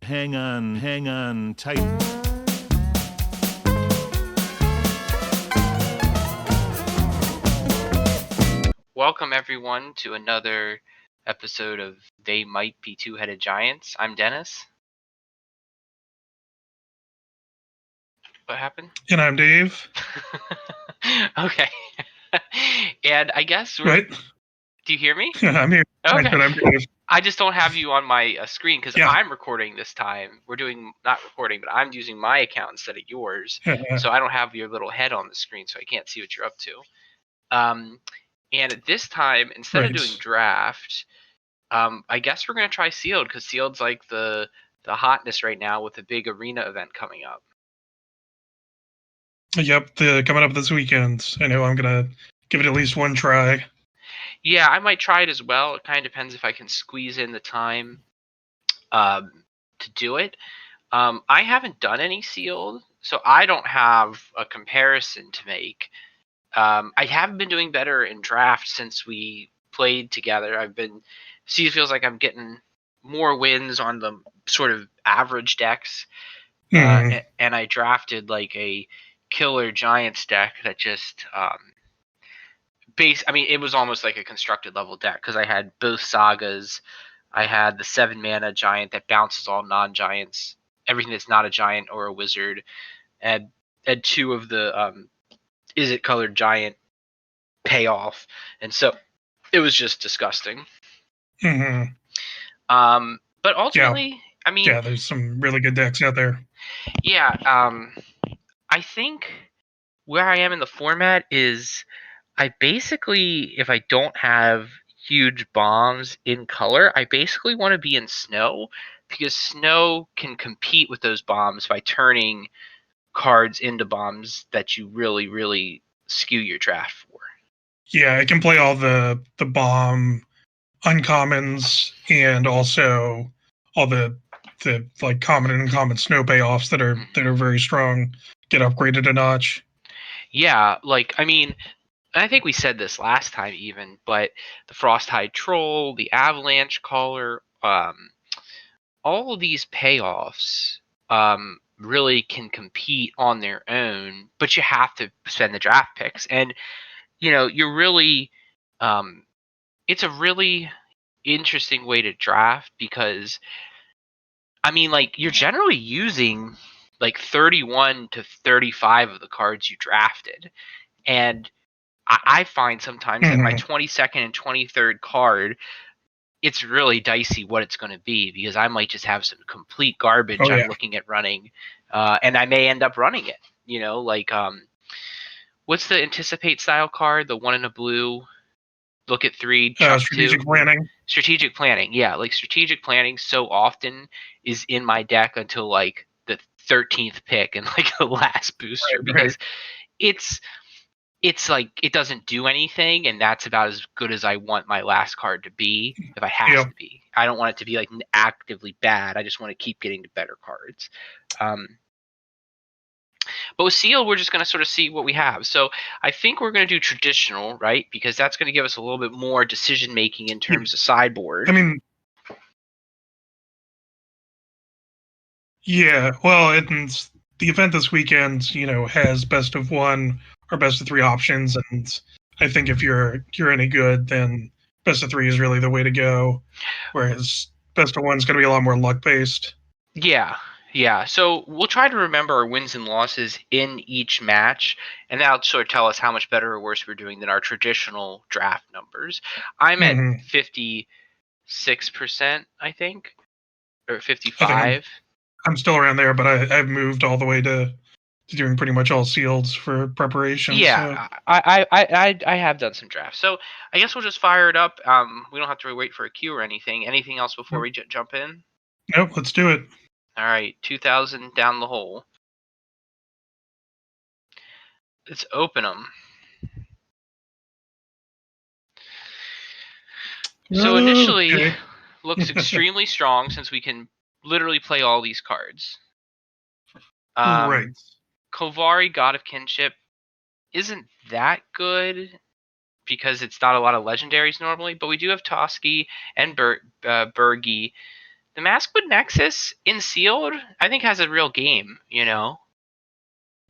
Hang on tight. Welcome everyone to another episode of They Might Be Two-Headed Giants. I'm Dennis. What happened? And I'm Dave. Okay. And I guess Right? Do you hear me? I'm here. Okay. I'm Dave. I just don't have you on my screen because Yeah. I'm recording this time. We're doing, not recording, but I'm using my account instead of yours. So I don't have your little head on the screen, so I can't see what you're up to. And at this time, instead of doing draft, I guess we're going to try Sealed because Sealed's like the hotness right now with the big arena event coming up. Yep, coming up this weekend. I know I'm going to give it at least one try. Yeah, I might try it as well. It kind of depends if I can squeeze in the time to do it. I haven't done any Sealed, so I don't have a comparison to make. I have been doing better in draft since we played together. Feels like I'm getting more wins on the sort of average decks. And I drafted like a killer Giants deck that just it was almost like a constructed level deck because I had both sagas. I had the 7 mana giant that bounces all non-giants, everything that's not a giant or a wizard, and 2 of the is it colored giant payoff, and so it was just disgusting. Mm-hmm. But ultimately, yeah, there's some really good decks out there. Yeah, I think where I am in the format is I basically, if I don't have huge bombs in color, I basically want to be in snow because snow can compete with those bombs by turning cards into bombs that you really, really skew your draft for. Yeah, it can play all the bomb uncommons and also all the like common and uncommon snow payoffs that are very strong, get upgraded a notch. Yeah, I think we said this last time even, but the Frosthide Troll, the Avalanche Caller, all of these payoffs really can compete on their own, but you have to spend the draft picks. And, you're really, it's a really interesting way to draft because, you're generally using like 31 to 35 of the cards you drafted. And I find sometimes that my 22nd and 23rd card, it's really dicey what it's going to be because I might just have some complete garbage I'm looking at running, and I may end up running it. What's the anticipate style card? The one in a blue. Look at 3. Strategic 2. planning. Strategic planning. Yeah, strategic planning so often is in my deck until like the 13th pick and like the last booster because it's like it doesn't do anything, and that's about as good as I want my last card to be if I have to be. I don't want it to be like actively bad. I just want to keep getting to better cards. But with Seal, we're just going to sort of see what we have. So I think we're going to do traditional, right? Because that's going to give us a little bit more decision making in terms of sideboard. Yeah, well, the event this weekend, has best of 1 or best of 3 options, and I think if you're any good, then best of 3 is really the way to go. Whereas best of 1 is going to be a lot more luck based. Yeah. So we'll try to remember our wins and losses in each match, and that'll sort of tell us how much better or worse we're doing than our traditional draft numbers. I'm at 56%, I think, or 55. I'm still around there, but I've moved all the way to doing pretty much all sealeds for preparation. Yeah, so. I have done some drafts, so I guess we'll just fire it up. We don't have to wait for a queue or anything. Anything else before we jump in? Nope, let's do it. All right, 2,000 down the hole. Let's open them. So initially, looks extremely strong since we can literally play all these cards. Right. Kovari, God of Kinship, isn't that good because it's not a lot of legendaries normally, but we do have Toski and Bergi the Maskwood Nexus in Sealed, I think, has a real game, you know?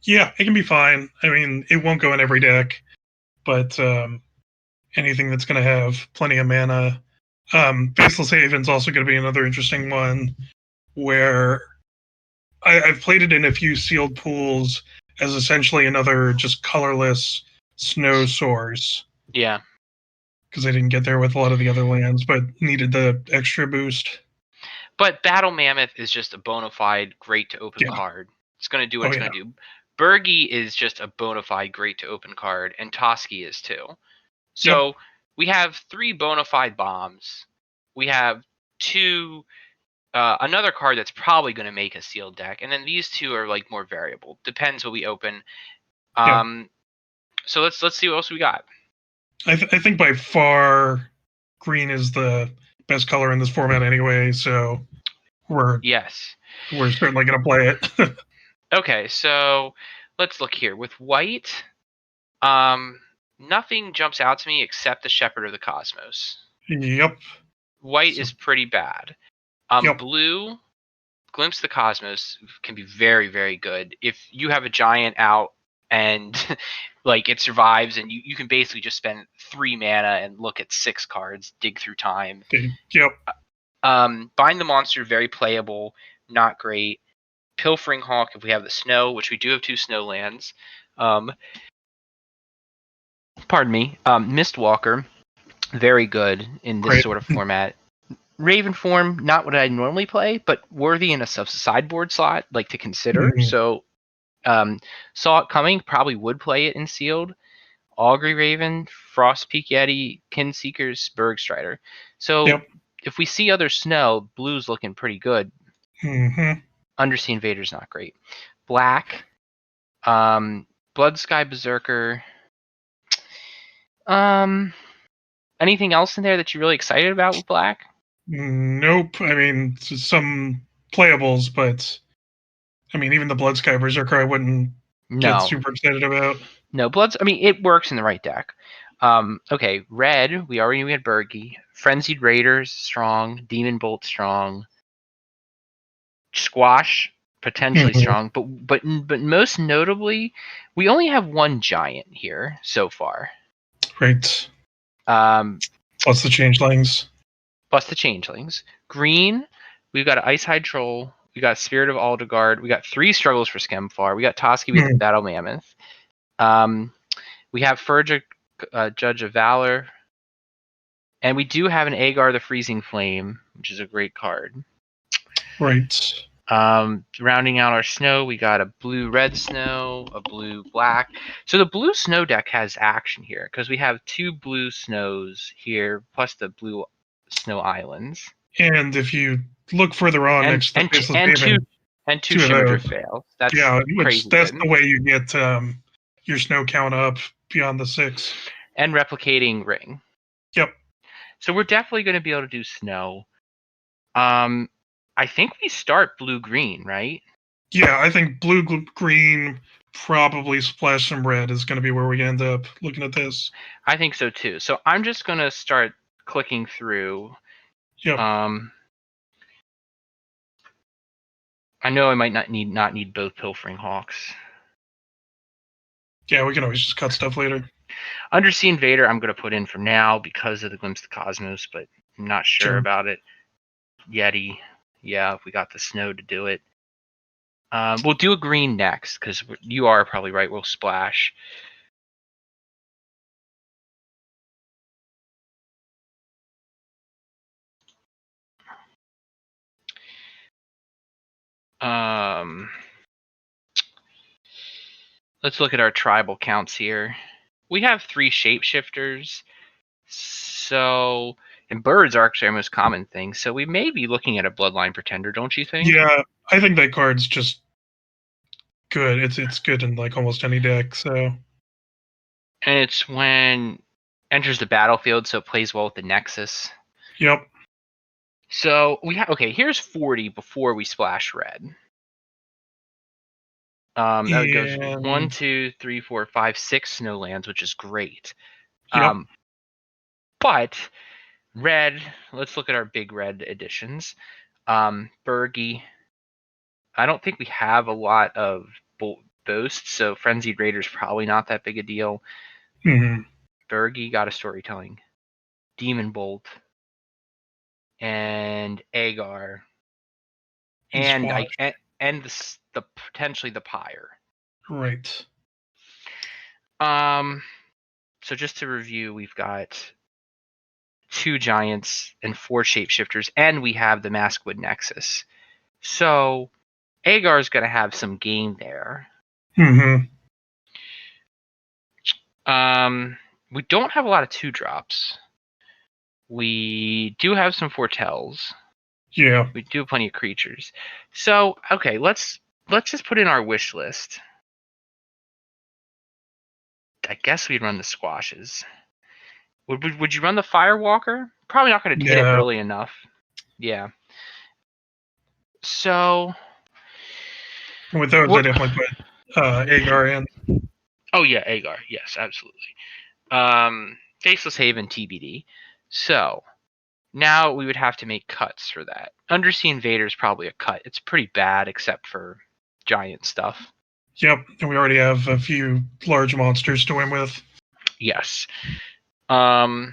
Yeah, it can be fine. I mean, it won't go in every deck, but anything that's going to have plenty of mana. Faceless Haven's also going to be another interesting one where I've played it in a few sealed pools as essentially another just colorless snow source Yeah. because I didn't get there with a lot of the other lands, but needed the extra boost. But Battle Mammoth is just a bona fide great to open Yeah. card. It's going to do what Oh, it's going to do. Bergie is just a bona fide great to open card, and Toski is too. So we have 3 bona fide bombs. We have 2, another card that's probably going to make a sealed deck, and then these 2 are like more variable. Depends what we open. So let's see what else we got. I think by far green is the best color in this format anyway, so we're certainly going to play it. Okay, so let's look here. With white, nothing jumps out to me except the Shepherd of the Cosmos. Yep. White is pretty bad. Blue, Glimpse of the Cosmos can be very, very good. If you have a giant out and like it survives and you can basically just spend 3 mana and look at 6 cards, dig through time. Yep. Bind the Monster, very playable, not great. Pilfering Hawk, if we have the snow, which we do have 2 snow lands. Pardon me. Mistwalker, very good in this sort of format. Raven form, not what I normally play, but worthy in a sideboard slot, like to consider. Mm-hmm. So, saw it coming, probably would play it in Sealed. Augury Raven, Frost Peak Yeti, Kinseekers, Bergstrider. So, if we see other snow, blue's looking pretty good. Mm-hmm. Undersea Invader's not great. Black, Blood Sky Berserker. Anything else in there that you're really excited about with black? Nope. I mean, some playables, but I mean, even the Blood Sky Berserker, I wouldn't get super excited about. No, it works in the right deck. Okay, red. We had Bergie. Frenzied Raiders, strong. Demon Bolt, strong. Squash, potentially strong. But most notably, we only have 1 giant here so far. Right. Plus the changelings. Green, we've got an Icehide Troll. We got Spirit of Aldegard. We got 3 struggles for Skemfar. We got Toski with the Battle Mammoth. We have Furge, Judge of Valor. And we do have an Agar the Freezing Flame, which is a great card. Right. Rounding out our snow, we got a blue-red snow, a blue-black. So the blue snow deck has action here because we have 2 blue snows here, plus the blue snow islands. And if you look further on next to Faceless Haven, two Shimmerdrift Fails. That's crazy. That's the way you get your snow count up beyond the 6. And Replicating Ring. Yep. So we're definitely going to be able to do snow. I think we start blue-green, right? Yeah, I think blue-green, probably splash some red is going to be where we end up looking at this. I think so too. So I'm just going to start clicking through. Yep. I know I might not need both Pilfering Hawks. Yeah, we can always just cut stuff later. Undersea Invader I'm going to put in for now because of the Glimpse of the Cosmos, but I'm not sure about it. Yeti. Yeah, if we got the snow to do it. We'll do a green next, because you are probably right, we'll splash. Let's look at our tribal counts here. We have 3 shapeshifters. So, and birds are actually our most common thing. So we may be looking at a Bloodline Pretender, don't you think? Yeah, I think that card's just good. It's good in like almost any deck. So, and it's when enters the battlefield, so it plays well with the Nexus. Yep. So we have here's 40 before we splash red. That would go 1, 2, 3, 4, 5, 6 snowlands, which is great. Yep. But red, let's look at our big red editions. Bergie. I don't think we have a lot of boasts, so Frenzied Raider's probably not that big a deal. Mm-hmm. Bergie got a storytelling. Demon Bolt. And Agar. And the potentially the Pyre. Right. So just to review, we've got 2 giants and 4 shapeshifters, and we have the Maskwood Nexus. So Agar's going to have some game there. Mm-hmm. We don't have a lot of 2-drops. We do have some foretells. Yeah. We do have plenty of creatures. So okay, let's just put in our wish list. I guess we'd run the squashes. Would you run the Firewalker? Probably not going to hit it No. early enough. Yeah. So. With those, I definitely put Agar in. Oh yeah, Agar. Yes, absolutely. Faceless Haven TBD. So now we would have to make cuts for that. Undersea Invader is probably a cut. It's pretty bad except for giant stuff. Yep, and we already have a few large monsters to win with. Yes. 2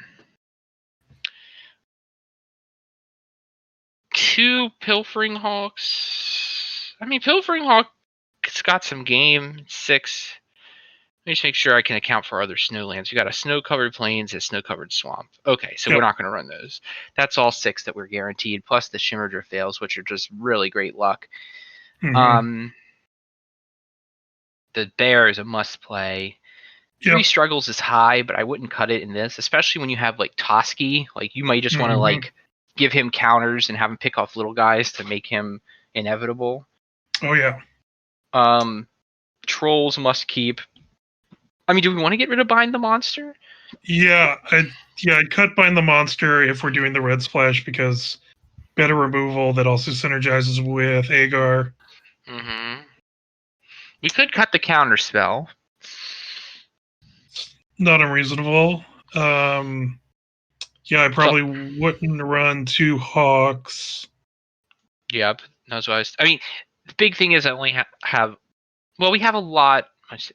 Pilfering Hawks. I mean, Pilfering Hawk's got some game. 6. Let me just make sure I can account for other snowlands. You got a snow-covered plains and a snow-covered swamp. Okay, so we're not going to run those. That's all 6 that we're guaranteed, plus the Shimmerdrift Fails, which are just really great luck. Mm-hmm. The Bear is a must-play. 3 Struggles is high, but I wouldn't cut it in this, especially when you have, like, Toski. Like, you might just want to, like, give him counters and have him pick off little guys to make him inevitable. Oh, yeah. Trolls must keep. I mean, do we want to get rid of Bind the Monster? Yeah, I'd cut Bind the Monster if we're doing the Red Splash because better removal that also synergizes with Agar. Mm-hmm. We could cut the counter spell. It's not unreasonable. Yeah, I probably wouldn't run 2 Hawks. Yep, that's what I mean, the big thing is I only have. Well, we have a lot.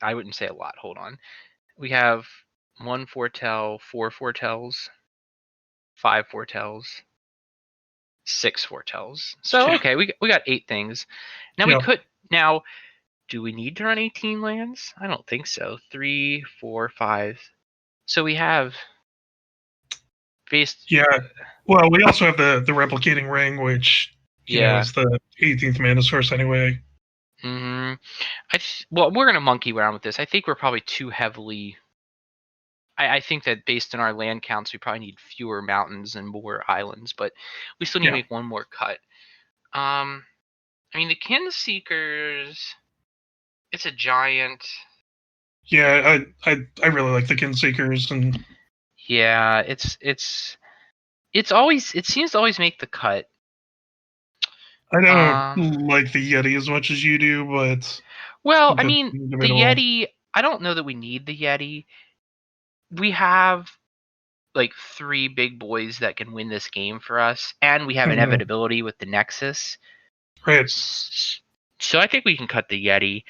I wouldn't say a lot. Hold on. We have 1 foretell, 4 foretells, 5 foretells, 6 foretells. So okay, we got 8 things. Now we could. Now, do we need to run 18 lands? I don't think so. 3, 4, 5. So we have. Yeah. Well, we also have the replicating ring, which you know is the 18th mana source anyway. Mm-hmm. Well, we're gonna monkey around with this. I think we're probably too heavily. I think that based on our land counts, we probably need fewer mountains and more islands, but we still need to make one more cut. I mean, the Kin Seekers. It's a giant. Yeah, I really like the Kin Seekers, and yeah, it's always, it seems to always make the cut. I don't like the Yeti as much as you do, but well, I mean, the Yeti. I don't know that we need the Yeti. We have like 3 big boys that can win this game for us, and we have inevitability with the Nexus. Right. So I think we can cut the Yeti.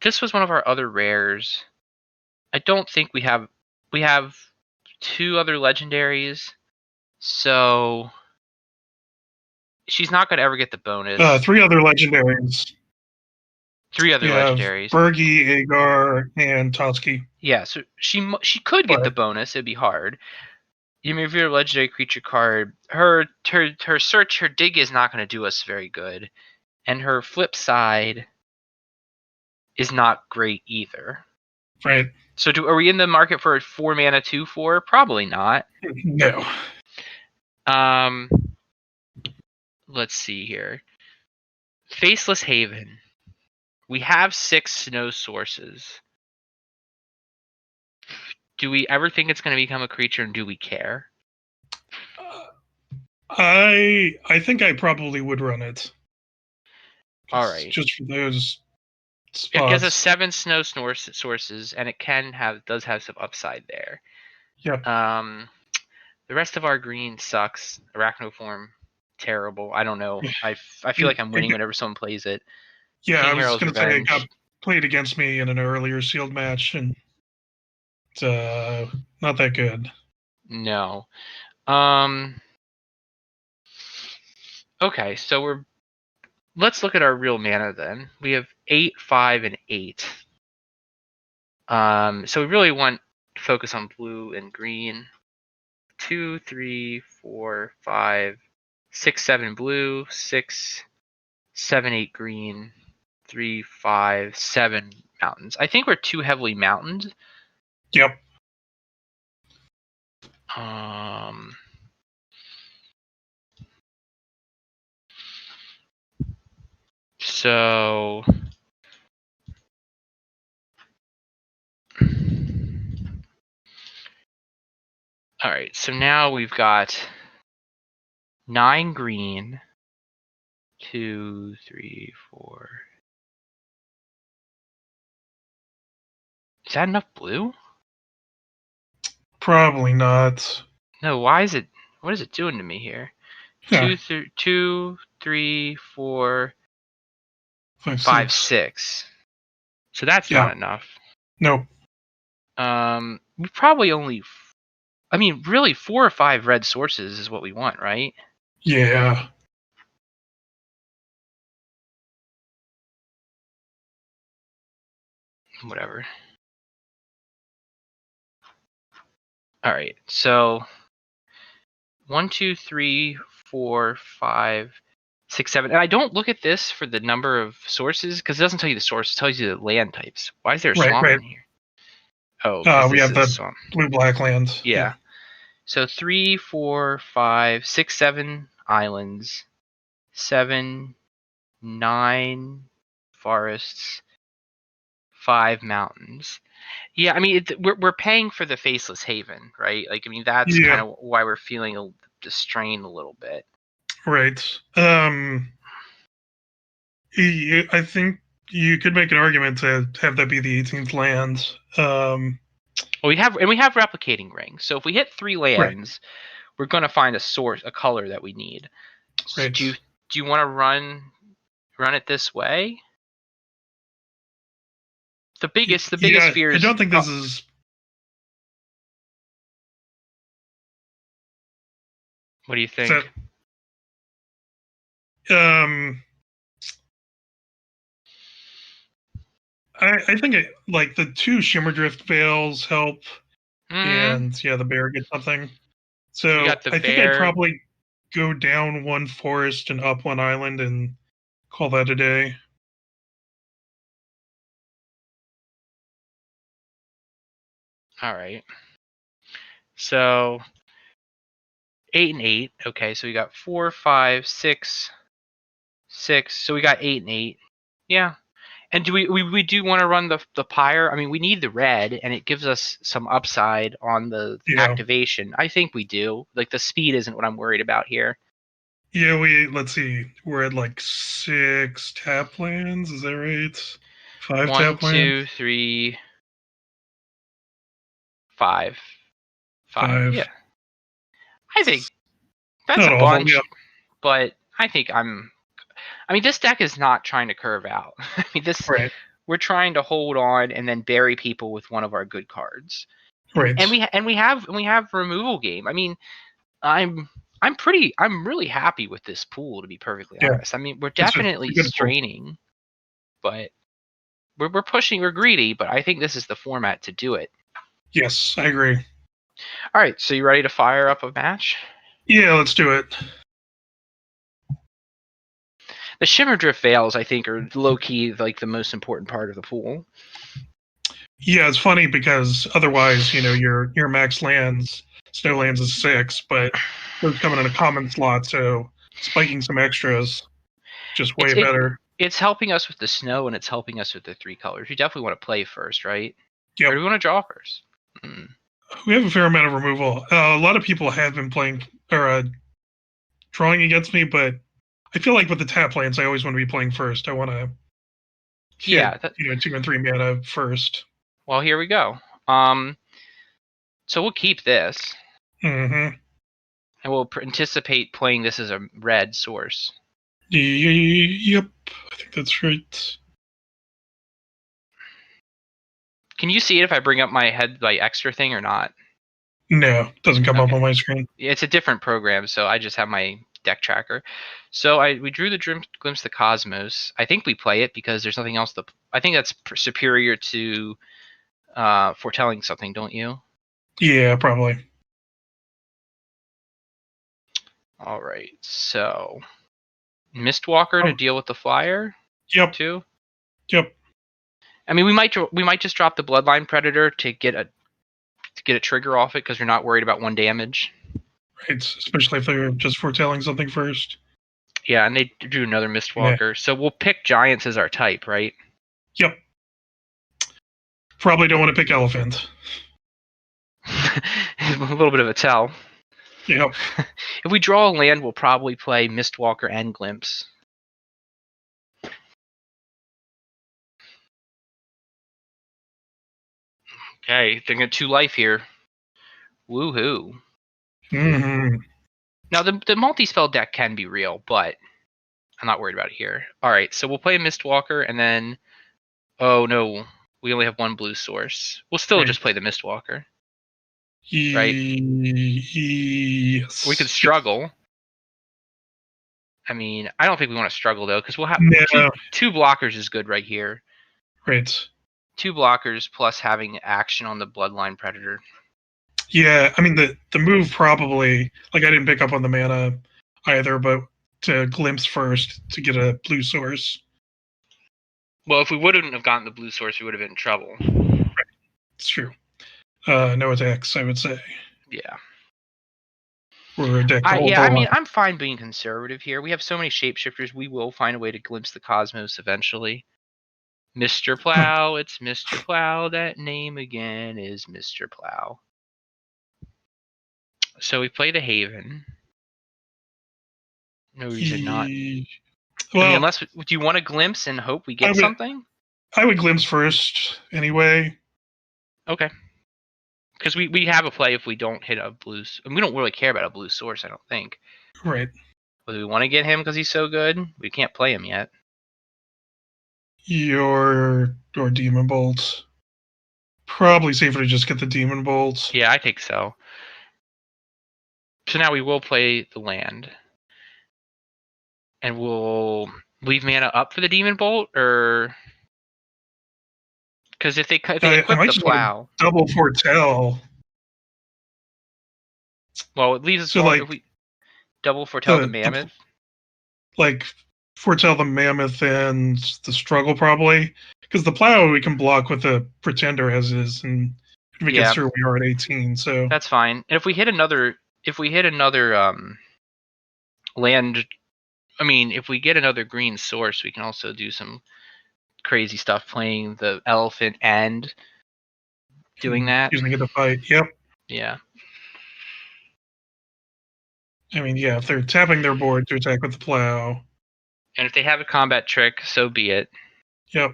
This was one of our other rares. I don't think we have 2 other legendaries, so she's not going to ever get the bonus. 3 other legendaries. 3 other legendaries. Bergie, Agar, and Toski. Yeah, so she could get the bonus. It'd be hard. You move your legendary creature card. Her search, her dig is not going to do us very good, and her flip side is not great either. Right. So are we in the market for a 4 mana 2/4? Probably not. No. Let's see here. Faceless Haven. We have 6 snow sources. Do we ever think it's going to become a creature, and do we care? I think I probably would run it. All right. Just for those spots. It gives us 7 snow sources, and it does have some upside there. Yep. The rest of our green sucks. Arachnoform terrible. I don't know. I feel like I'm winning whenever someone plays it. Yeah, King I was Harold's going to say it got Revenge. played against me in an earlier sealed match, and it's not that good. No. Okay, so let's look at our real mana then. We have 8, 5, and 8. So we really want to focus on blue and green. 2, 3, 4, 5, 6, 7 blue, 6, 7, 8 green, 3, 5, 7 mountains. I think we're too heavily mountained. Yep. So all right, so now we've got 9 green, 2, 3, 4. Is that enough blue? Probably not. No, why is it? What is it doing to me here? Yeah. 2, 3, 4, 5, 5, 6. 6. So that's Yeah. not enough. Nope. We probably only. I mean, really, 4 or 5 red sources is what we want, right? Yeah. Whatever. All right, so 1, 2, 3, 4, 5, 6, 7. And I don't look at this for the number of sources because it doesn't tell you the source; it tells you the land types. Why is there a swamp Right. in here? Oh, because We this have is a the swamp. blue-black land. Yeah. So 3, 4, 5, 6, 7 islands, 7, 9 forests, 5 mountains. Yeah, I mean, we're paying for the Faceless Haven, right? Like, I mean, that's kind of why we're feeling the strain a little bit. Right. I think you could make an argument to have that be the 18th land. Well, we have replicating rings. So if we hit 3 lands, we're going to find a color that we need. So Right. do you want to run it this way? The biggest fear is. I don't think this is. What do you think? I think like the 2 Shimmer Drift Veils help, and the bear gets something. So I think I'd probably go down 1 forest and up 1 island and call that a day. All right. So 8 and 8. Okay, so we got 4, 5, 6, 6. So we got 8 and 8. Yeah. And do we do want to run the pyre? I mean, we need the red, and it gives us some upside on the activation. I think we do. Like, the speed isn't what I'm worried about here. Yeah, let's see. We're at like 6 tap lands. Is that right? 5 tap lands. 1, 2, 3, 5. 5. Yeah. I think that's a bunch, but I think I mean, this deck is not trying to curve out. I mean, we're trying to hold on and then bury people with one of our good cards. Right. And we have removal game. I mean, I'm really happy with this pool, to be perfectly honest. I mean, we're definitely straining, but we're pushing, we're greedy, but I think this is the format to do it. Yes, I agree. All right, so you ready to fire up a match? Yeah, let's do it. The Shimmer Drift Veils, I think, are low-key like the most important part of the pool. Yeah, it's funny because otherwise, your max lands, snow lands is 6, but those coming in a common slot, so spiking some extras, just way better. It's helping us with the snow, and it's helping us with the 3 colors. We definitely want to play first, right? Yep. Or do we want to draw first? We have a fair amount of removal. A lot of people have been playing or drawing against me, but I feel like with the tap lands, I always want to be playing first. I want to hit, 2 and 3 mana first. Well, here we go. So we'll keep this. Mm-hmm. And we'll anticipate playing this as a red source. Yep, I think that's right. Can you see it if I bring up my head like extra thing or not? No, doesn't come up Okay. on my screen. It's a different program, so I just have my deck tracker. So we drew the Glimpse of the Cosmos. I think we play it because there's nothing else. I think that's superior to foretelling something, don't you? Yeah, probably. All right, so Mistwalker to deal with the flyer. Yep. Too. Yep. I mean, we might just drop the Bloodline Predator to get a trigger off it because you're not worried about 1 damage. Right, especially if they're just foretelling something first. Yeah, and they do another Mistwalker. Yeah. So we'll pick Giants as our type, right? Yep. Probably don't want to pick Elephant. A little bit of a tell. Yep. If we draw a land, we'll probably play Mistwalker and Glimpse. Okay, they get 2 life here. Woohoo. Mm-hmm. Now, the multi-spell deck can be real, but I'm not worried about it here. All right, so we'll play Mistwalker, and then... Oh, no. We only have 1 blue source. We'll still just play the Mistwalker. Right? Yes. We could struggle. I mean, I don't think we want to struggle, though, because we'll have... Two blockers is good right here. Right. 2 blockers plus having action on the Bloodline Predator. Yeah, I mean, the move probably... Like, I didn't pick up on the mana either, but to Glimpse first to get a blue source. Well, if we wouldn't have gotten the blue source, we would have been in trouble. Right. It's true. No attacks, I would say. Yeah. Or a deck to hold I mean, I'm fine being conservative here. We have so many shapeshifters, we will find a way to glimpse the cosmos eventually. Mr. Plow, it's Mr. Plow. That name again is Mr. Plow. So we play the Haven. No reason not. Well, I mean, unless, do you want to glimpse and hope we get something? I would glimpse first, anyway. Okay. Because we have a play if we don't hit a blue... And we don't really care about a blue source, I don't think. Right. But do we want to get him because he's so good? We can't play him yet. Your Demon Bolt. Probably safer to just get the Demon Bolt. Yeah, I think so. So now we will play the land. And we'll leave mana up for the Demon Bolt, or... Because if they equip the Plow... Double foretell. Well, it leaves us more if we double foretell the Mammoth. Foretell the Mammoth and the Struggle, probably. Because the Plow we can block with the Pretender as is, and if it gets through, we are at 18, so... That's fine. And if we hit another land... I mean, if we get another green source, we can also do some crazy stuff playing the Elephant and doing that. Using it to fight, yep. Yeah. I mean, yeah, if they're tapping their board to attack with the Plow. And if they have a combat trick, so be it. Yep.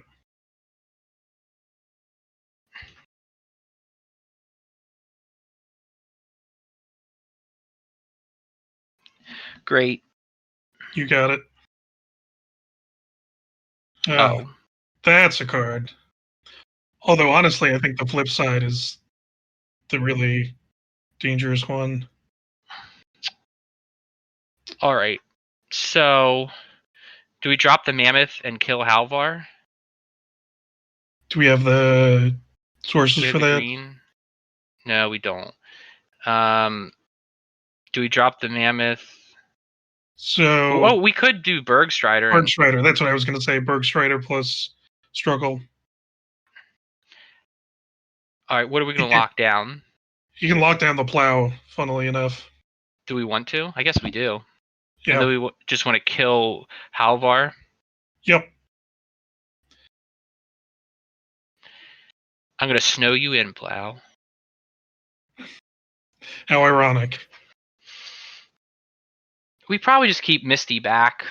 Great. You got it. Oh. That's a card. Although, honestly, I think the flip side is the really dangerous one. All right. So, do we drop the Mammoth and kill Halvar? Do we have the sources for that? Green? No, we don't. Do we drop the Mammoth? So... we could do Bergstrider. Bergstrider, that's what I was going to say. Bergstrider plus Struggle. All right, what are we going to lock down? You can lock down the Plow, funnily enough. Do we want to? I guess we do. Yeah. And then we just want to kill Halvar? Yep. I'm going to snow you in, Plow. How ironic. We probably just keep Misty back.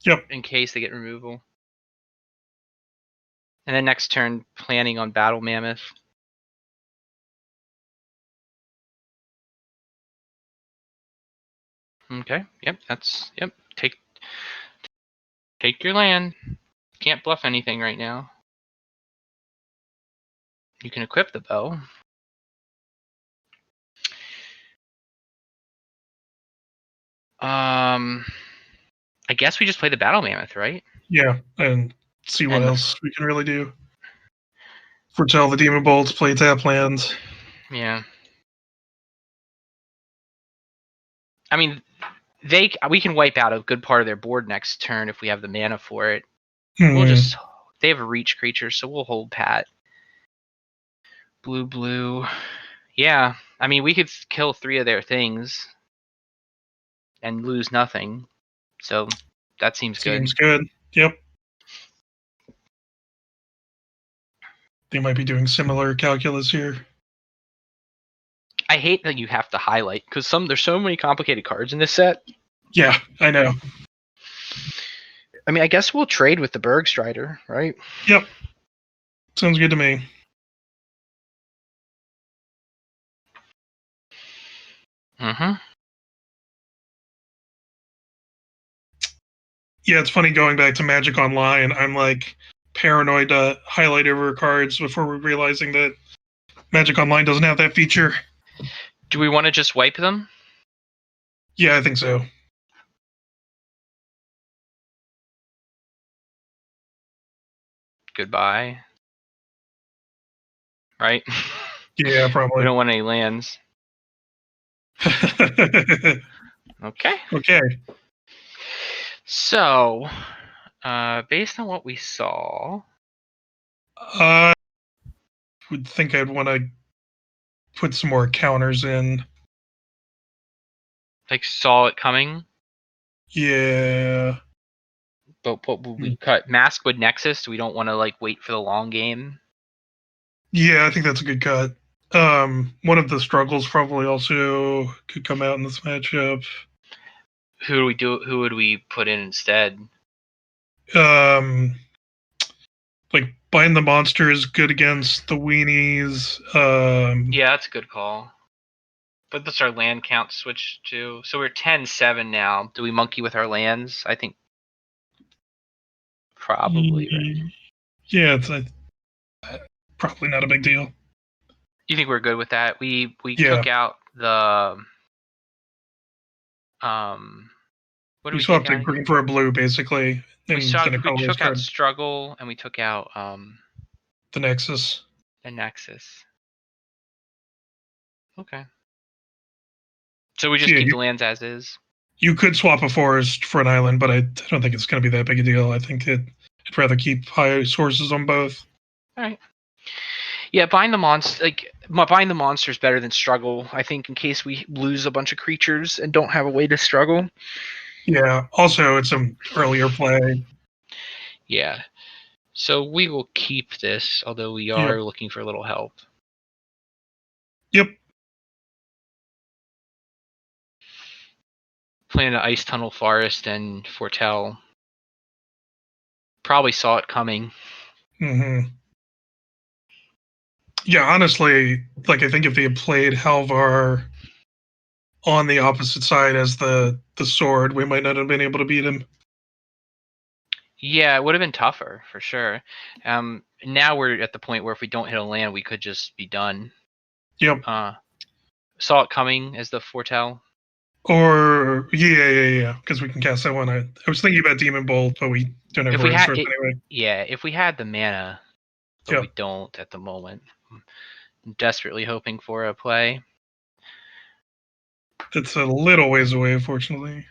Yep. In case they get removal. And then next turn, planning on Battle Mammoth. Okay. Yep. Yep. Take your land. Can't bluff anything right now. You can equip the bow. I guess we just play the battle mammoth, right? Yeah, and see what And else we can really do. Foretell the demon bolts, play tap lands. Yeah. I mean, we can wipe out a good part of their board next turn if we have the mana for it. They have a reach creature, so we'll hold pat. Blue. Yeah, I mean, we could kill 3 of their things and lose nothing. So that seems good. Seems good. Yep. They might be doing similar calculus here. I hate that you have to highlight because there's so many complicated cards in this set. Yeah, I know. I mean, I guess we'll trade with the Bergstrider, right? Yep. Sounds good to me. Mm-hmm. Yeah, it's funny going back to Magic Online. I'm like paranoid to highlight over cards before realizing that Magic Online doesn't have that feature. Do we want to just wipe them? Yeah, I think so. Goodbye. Right? Yeah, We probably. don't want any lands. Okay. Okay. So, based on what we saw, I would think I'd want to put some more counters in. like saw it coming, Yeah. but what would we cut? Maskwood Nexus. We don't want to like wait for the long game. Yeah, I think that's a good cut. One of the struggles probably also could come out in this matchup. Who would we put in instead? Like Bind the Monster is good against the weenies. Yeah, that's a good call. But that's our land count switch to. So we're 10-7 now. Do we monkey with our lands? I think probably, right? Yeah, it's probably not a big deal. You think we're good with that? We Yeah. took out the what did We we swapped take a out green again? for a blue, basically, and then a We colorless took out card. Struggle and we took out The Nexus. the Nexus. Okay. So we just keep the lands as is. You could swap a forest for an island, but I don't think it's going to be that big a deal. I think I'd rather keep high sources on both. All right. Yeah, bind the monster is better than struggle. I think in case we lose a bunch of creatures and don't have a way to struggle. Yeah. Also, it's an earlier play. Yeah. So we will keep this, although we are looking for a little help. Yep. Playing an Ice Tunnel Forest and Foretell. Probably saw it coming. Mm-hmm. Yeah, honestly, like I think if they had played Halvar on the opposite side as the sword, we might not have been able to beat him. Yeah, it would have been tougher for sure. Now we're at the point where if we don't hit a land, we could just be done. Yep. Saw it coming as the Foretell. Or yeah, because we can cast that one. I was thinking about Demon Bolt, but we don't have If we had source anyway. Yeah, if we had the mana, but we don't at the moment. I'm desperately hoping for a play. It's a little ways away, unfortunately.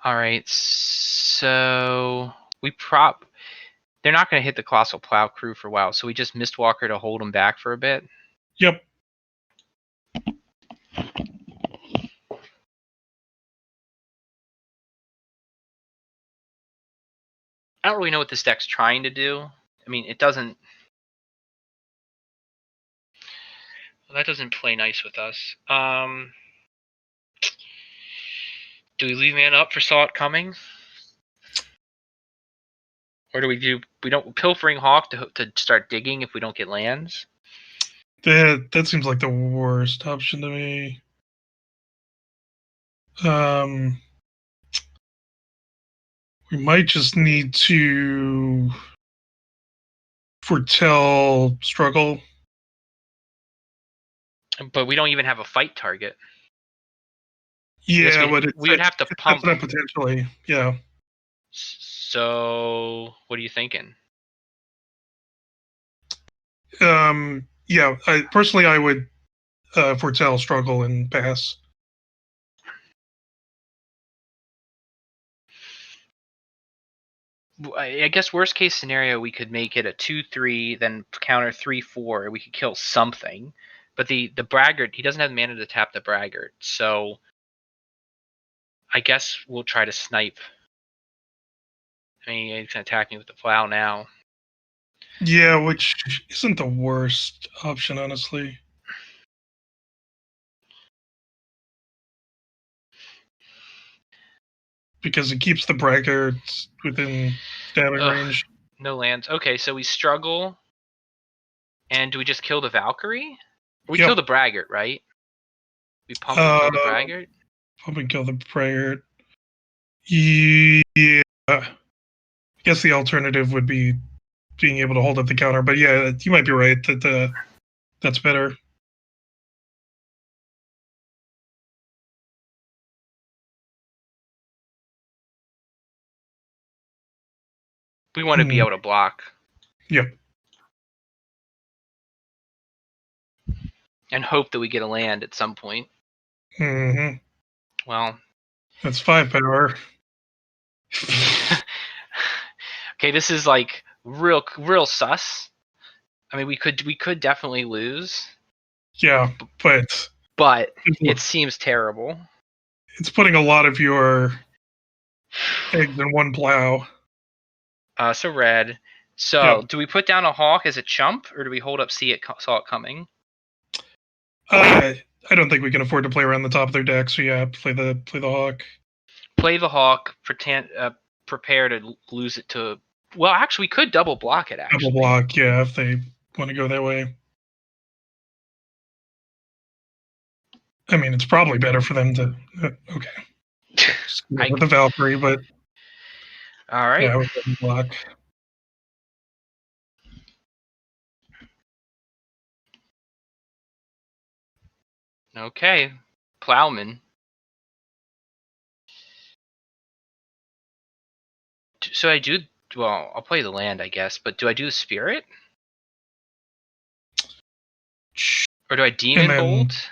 All right, so they're not going to hit the Colossal Plow Crew for a while, so we just Mistwalker to hold them back for a bit. Yep. I don't really know what this deck's trying to do. I mean, it doesn't. Well, that doesn't play nice with us. Do we leave man up for Saw It Coming? Or do we don't Pilfering Hawk to start digging if we don't get lands? That seems like the worst option to me. We might just need to foretell struggle. But we don't even have a fight target. Yeah, but we would have to it pump. sets it up potentially. Yeah. So, what are you thinking? Yeah. I would foretell struggle and pass. I guess worst case scenario, we could make it a 2-3, then counter 3-4. We could kill something, but the braggart, he doesn't have mana to tap the braggart, so I guess we'll try to snipe. I mean, he's gonna attack me with the plow now. Yeah, which isn't the worst option, honestly. Because it keeps the braggarts within stabbing range. No lands. Okay, so we struggle. And do we just kill the Valkyrie? We kill the braggart, right? We pump and kill the braggart? Pump and kill the braggart. Yeah. I guess the alternative would be being able to hold up the counter, but yeah, you might be right that that's better. We want to be able to block. Yep. And hope that we get a land at some point. Mm-hmm. Well, that's 5 power. Okay, this is like real sus. I mean, we could definitely lose. Yeah, but it seems terrible. It's putting a lot of your eggs in one plow. So red. So do we put down a hawk as a chump, or do we hold up saw it coming? I don't think we can afford to play around the top of their deck, so yeah, play the hawk. Play the hawk. Prepare to lose it to. Well, actually, we could double block it. Actually, double block, yeah, if they want to go that way. I mean, it's probably better for them to. Okay. Just with the Valkyrie, but. All right. Yeah, with double block. Okay, Plowman. So I do. Well, I'll play the land, I guess. But do I do the spirit, or do I demon bolt?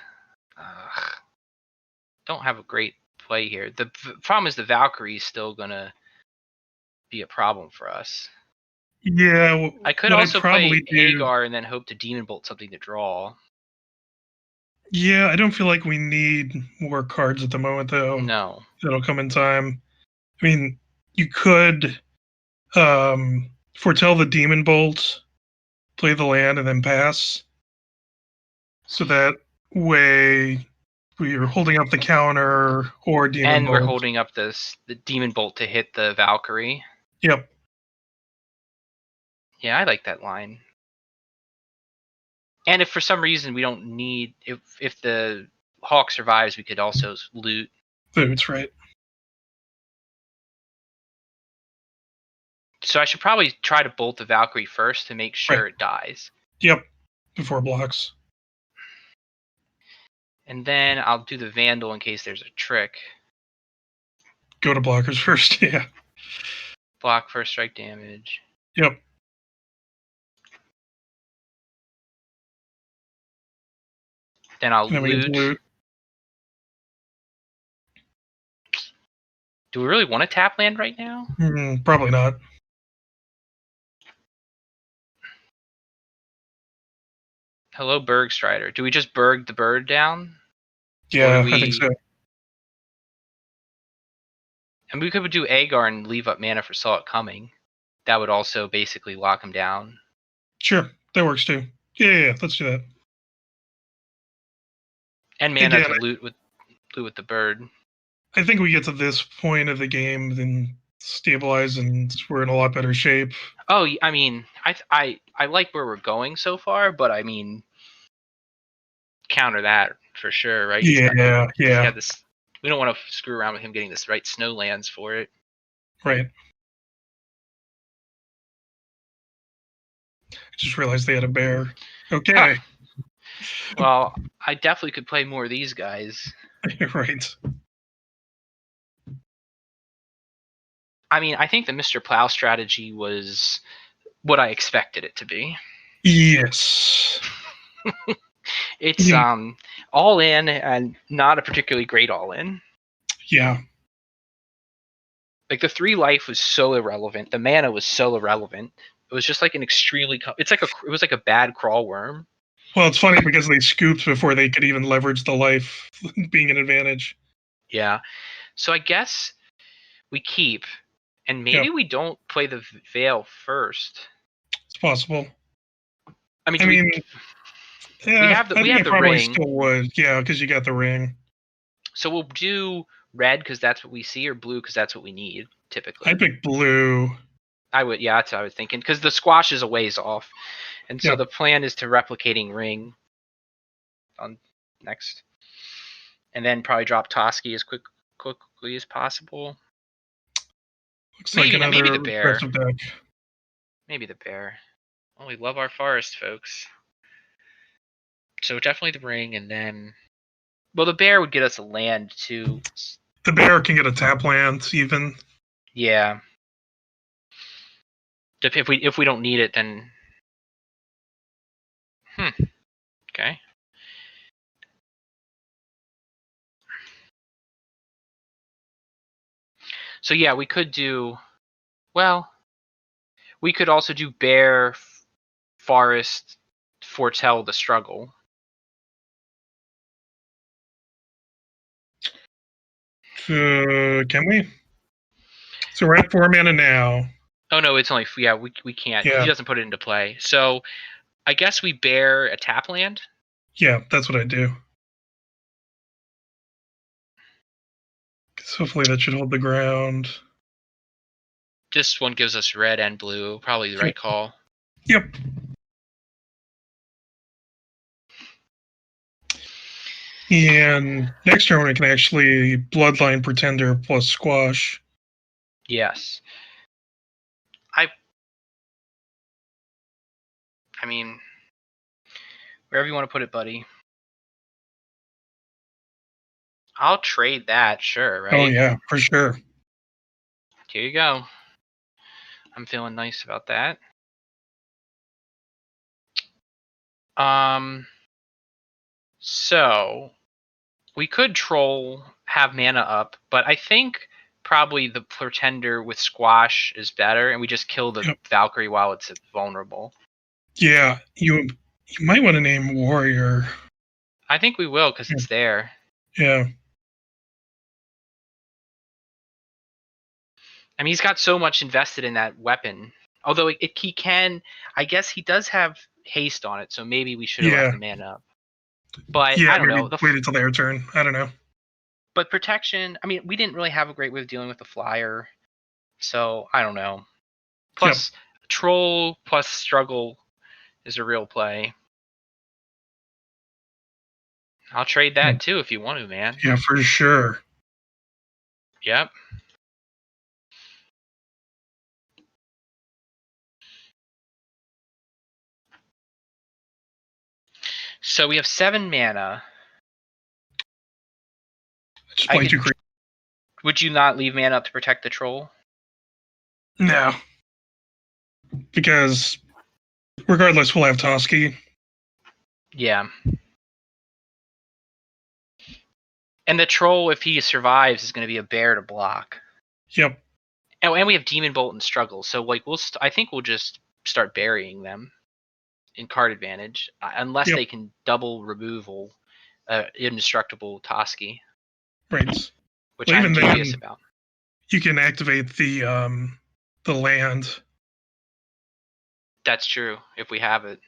Don't have a great play here. The problem is the Valkyrie is still gonna be a problem for us. Yeah, I could also play Hagar and then hope to demon bolt something to draw. Yeah, I don't feel like we need more cards at the moment, though. No. That'll come in time. I mean, you could foretell the demon bolt, play the land, and then pass. So that way we are holding up the counter or demon bolt. And we're holding up the demon bolt to hit the Valkyrie. Yep. Yeah, I like that line. And if for some reason we don't need, if the hawk survives, we could also loot. That's right. So I should probably try to bolt the Valkyrie first to make sure it dies. Yep, before blocks. And then I'll do the Vandal in case there's a trick. Go to blockers first, yeah. Block first strike damage. Yep. Then I'll loot. Do we really want to tap land right now? Probably not. Hello, Bergstrider. Do we just Berg the bird down? Yeah, I think so. And we could do Agar and leave up mana for Saw It Coming. That would also basically lock him down. Sure, that works too. Yeah, let's do that. And mana to loot with the bird. I think we get to this point of the game, then stabilize, and we're in a lot better shape. Oh, I mean, I like where we're going so far, but I mean, counter that for sure, right? Yeah. He's got this We don't want to screw around with him getting this right snow lands for it. Right. I just realized they had a bear. Okay. Well, I definitely could play more of these guys. Right. I mean, I think the Mr. Plow strategy was what I expected it to be. Yes. It's all in and not a particularly great all in. Yeah. Like the 3 life was so irrelevant. The mana was so irrelevant. It was just like an extremely. It was like a bad crawl worm. Well, it's funny because they scooped before they could even leverage the life being an advantage. Yeah. So I guess we keep, and maybe we don't play the Veil first. It's possible. I mean, we have the probably ring. Still would, yeah, because you got the ring. So we'll do red because that's what we see, or blue because that's what we need typically. I pick blue. I would, yeah, that's what I was thinking because the squash is a ways off, and so the plan is to replicating ring on next, and then probably drop Toski as quickly as possible. Looks maybe the bear. Deck. Maybe the bear. Oh, we love our forest, folks. So definitely the ring, and then, well, the bear would get us a land too. The bear can get a tap land even. Yeah. If we don't need it, then. Okay. So yeah, we could do. Well, we could also do bear, forest, foretell the struggle. Can we? So we're at 4 mana now. Oh no, it's only we can't. Yeah. He doesn't put it into play. So I guess we bear a tap land. Yeah, that's what I do. So hopefully that should hold the ground. This one gives us red and blue. Probably the right call. Yep. And next turn we can actually Bloodline Pretender plus Squash. Yes. I mean, wherever you want to put it, buddy. I'll trade that, sure, right? Oh yeah, for sure. Here you go. I'm feeling nice about that. So we could troll, have mana up, but I think probably the Pretender with Squash is better, and we just kill the Valkyrie while it's vulnerable. Yeah, you might want to name Warrior. I think we will because it's there. Yeah. I mean, he's got so much invested in that weapon. Although he can, I guess he does have haste on it, so maybe we should have left the mana up. But I don't know. Wait until their turn. I don't know. But protection, I mean, we didn't really have a great way of dealing with the flyer, so I don't know. Plus, troll plus struggle is a real play. I'll trade that too if you want to, man. Yeah, for sure. Yep. So we have 7 mana. Just play too crazy. Would you not leave mana up to protect the troll? No. Because regardless, we'll have Toski. Yeah. And the troll, if he survives, is going to be a bear to block. Yep. And we have Demon Bolt and Struggle, so like I think we'll just start burying them in card advantage, unless they can double removal indestructible Toski. Right. Which I'm curious about. You can activate the land. That's true, if we have it.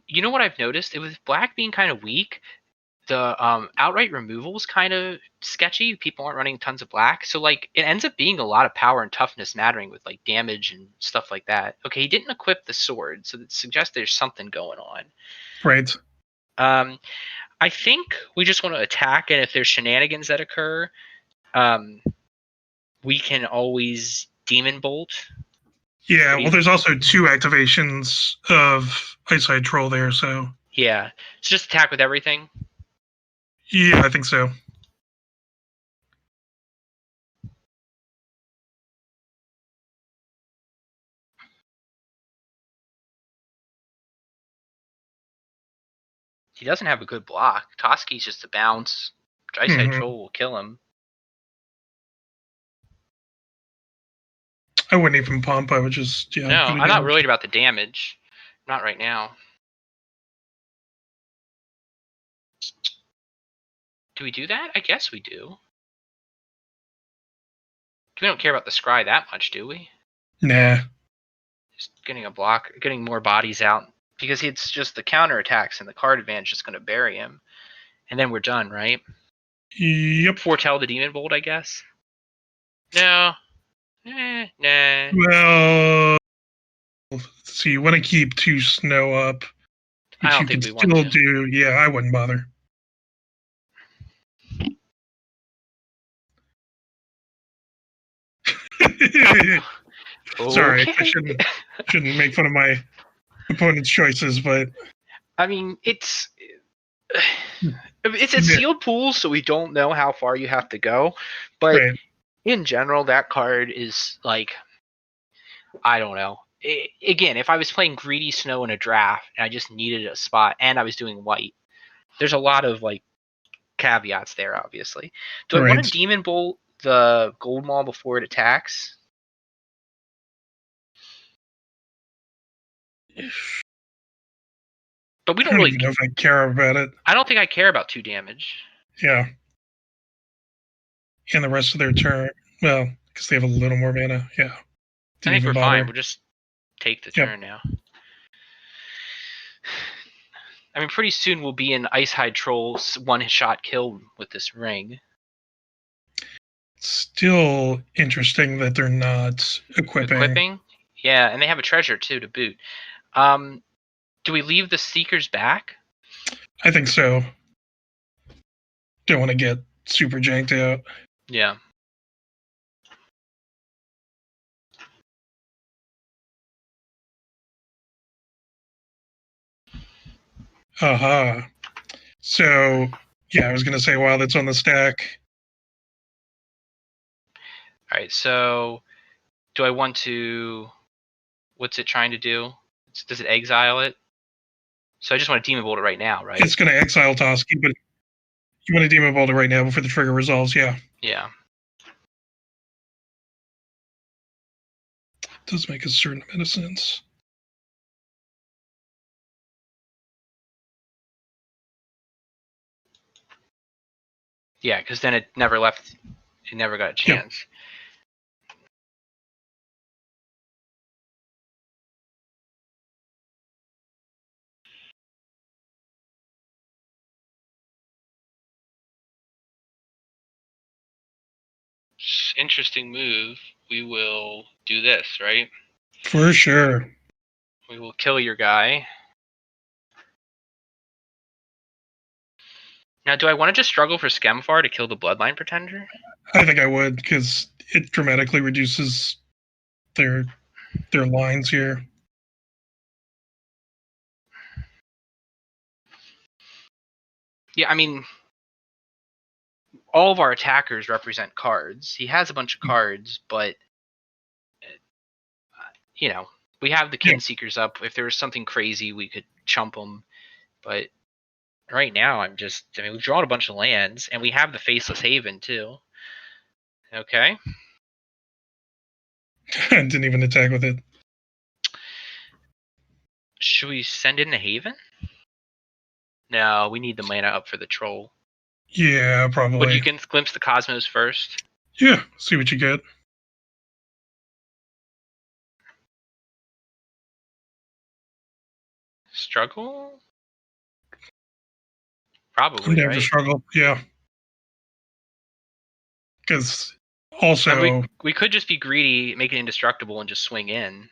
You know what I've noticed? With black being kind of weak, the outright removal is kind of sketchy. People aren't running tons of black, so like it ends up being a lot of power and toughness mattering with like damage and stuff like that. Okay, he didn't equip the sword, so that suggests there's something going on. Right. I think we just want to attack, and if there's shenanigans that occur, we can always Demon Bolt. Yeah, well, there's also 2 activations of Ice-Side Troll there, so... Yeah, it's just attack with everything. Yeah, I think so. He doesn't have a good block. Toski's just a bounce. Ice-Side Troll will kill him. I wouldn't even pump. I would just, No, I'm not worried about the damage. Not right now. Do we do that? I guess we do. We don't care about the scry that much, do we? Nah. Just getting a block, getting more bodies out. Because it's just the counterattacks and the card advantage is going to bury him. And then we're done, right? Yep. Foretell the Demon Bolt, I guess? No. Nah. Well, so you want to keep 2 snow up, which I don't you can think we want still to. do. Yeah, I wouldn't bother. Sorry, Okay. I shouldn't make fun of my opponent's choices, but I mean, it's a sealed pool, so we don't know how far you have to go. But right. in general, that card is like, I don't know. Again, if I was playing Greedy Snow in a draft and I just needed a spot and I was doing white, there's a lot of like caveats there, obviously. Do I want to Demon Bolt the Gold Maul before it attacks? But we don't really even know if I care about it. I don't think I care about 2 damage. Yeah. And the rest of their turn, well, because they have a little more mana. Yeah. I think we're fine. We'll just take the turn now. I mean, pretty soon we'll be in Ice-Hide Troll's 1-shot kill with this ring. Still interesting that they're not equipping. Yeah, and they have a treasure too to boot. Do we leave the Seekers back? I think so. Don't want to get super janked out. Yeah. Aha. So, yeah, I was going to say while that's on the stack. All right, so do I want to... What's it trying to do? Does it exile it? So I just want to Demon Bolt it right now, right? It's going to exile Toski, but you want to Demon Bolt it right now before the trigger resolves, yeah. Yeah. It does make a certain amount of sense. Yeah, because then it never left. It never got a chance. Yep. Interesting move. We will do this, right? For sure. We will kill your guy. Now, do I want to just struggle for Skemfar to kill the Bloodline Pretender? I think I would, because it dramatically reduces their lines here. Yeah, I mean, all of our attackers represent cards. He has a bunch of cards, but you know, we have the Kin Seekers up. If there was something crazy, we could chump them. But right now, we've drawn a bunch of lands, and we have the Faceless Haven too. Okay. Didn't even attack with it. Should we send in a Haven? No, we need the mana up for the Troll. Yeah, probably. Would you glimpse the Cosmos first? Yeah, see what you get. Struggle? Probably, I'm down right? for struggle, yeah. Because also... we could just be greedy, make it indestructible, and just swing in.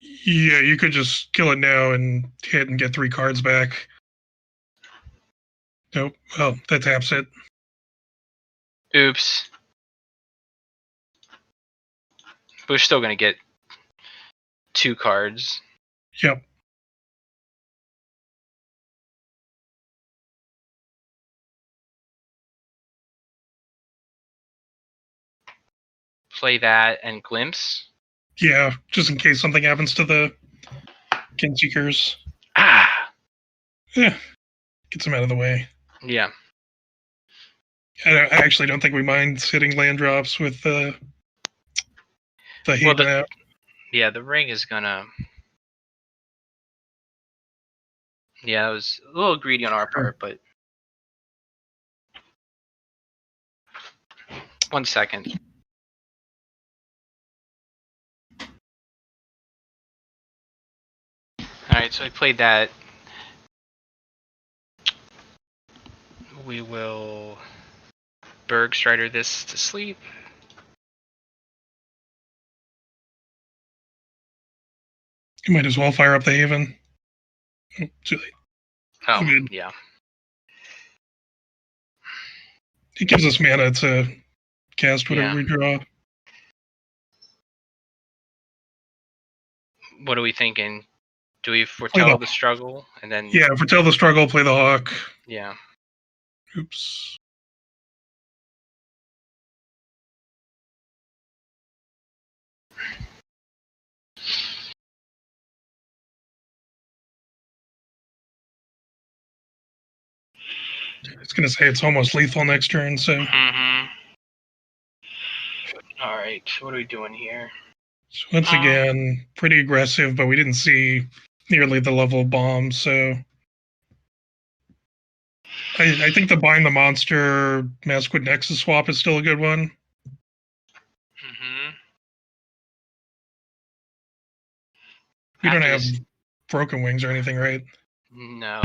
Yeah, you could just kill it now and hit and get 3 cards back. Nope. Well, that taps it. Oops. We're still going to get 2 cards. Yep. Play that and glimpse. Yeah, just in case something happens to the Kinseekers. Ah! Yeah, gets them out of the way. Yeah. I actually don't think we mind hitting land drops with the Haven app. Yeah, the ring is gonna... Yeah, it was a little greedy on our part, but... 1 second. Alright, so I played that. We will Bergstrider this to sleep. You might as well fire up the Haven. Oh, too late. Oh, Good. yeah. It gives us mana to cast whatever Yeah. we draw. What are we thinking? Do we foretell the struggle and then... Yeah, foretell the struggle, play the Hawk. Yeah. Oops. I was going to say it's almost lethal next turn, so... Mm-hmm. Alright, what are we doing here? So once again, pretty aggressive, but we didn't see nearly the level of bombs, so... I think the Bind the Monster Maskwood Nexus swap is still a good one. Mm-hmm. We don't have Broken Wings or anything, right? No.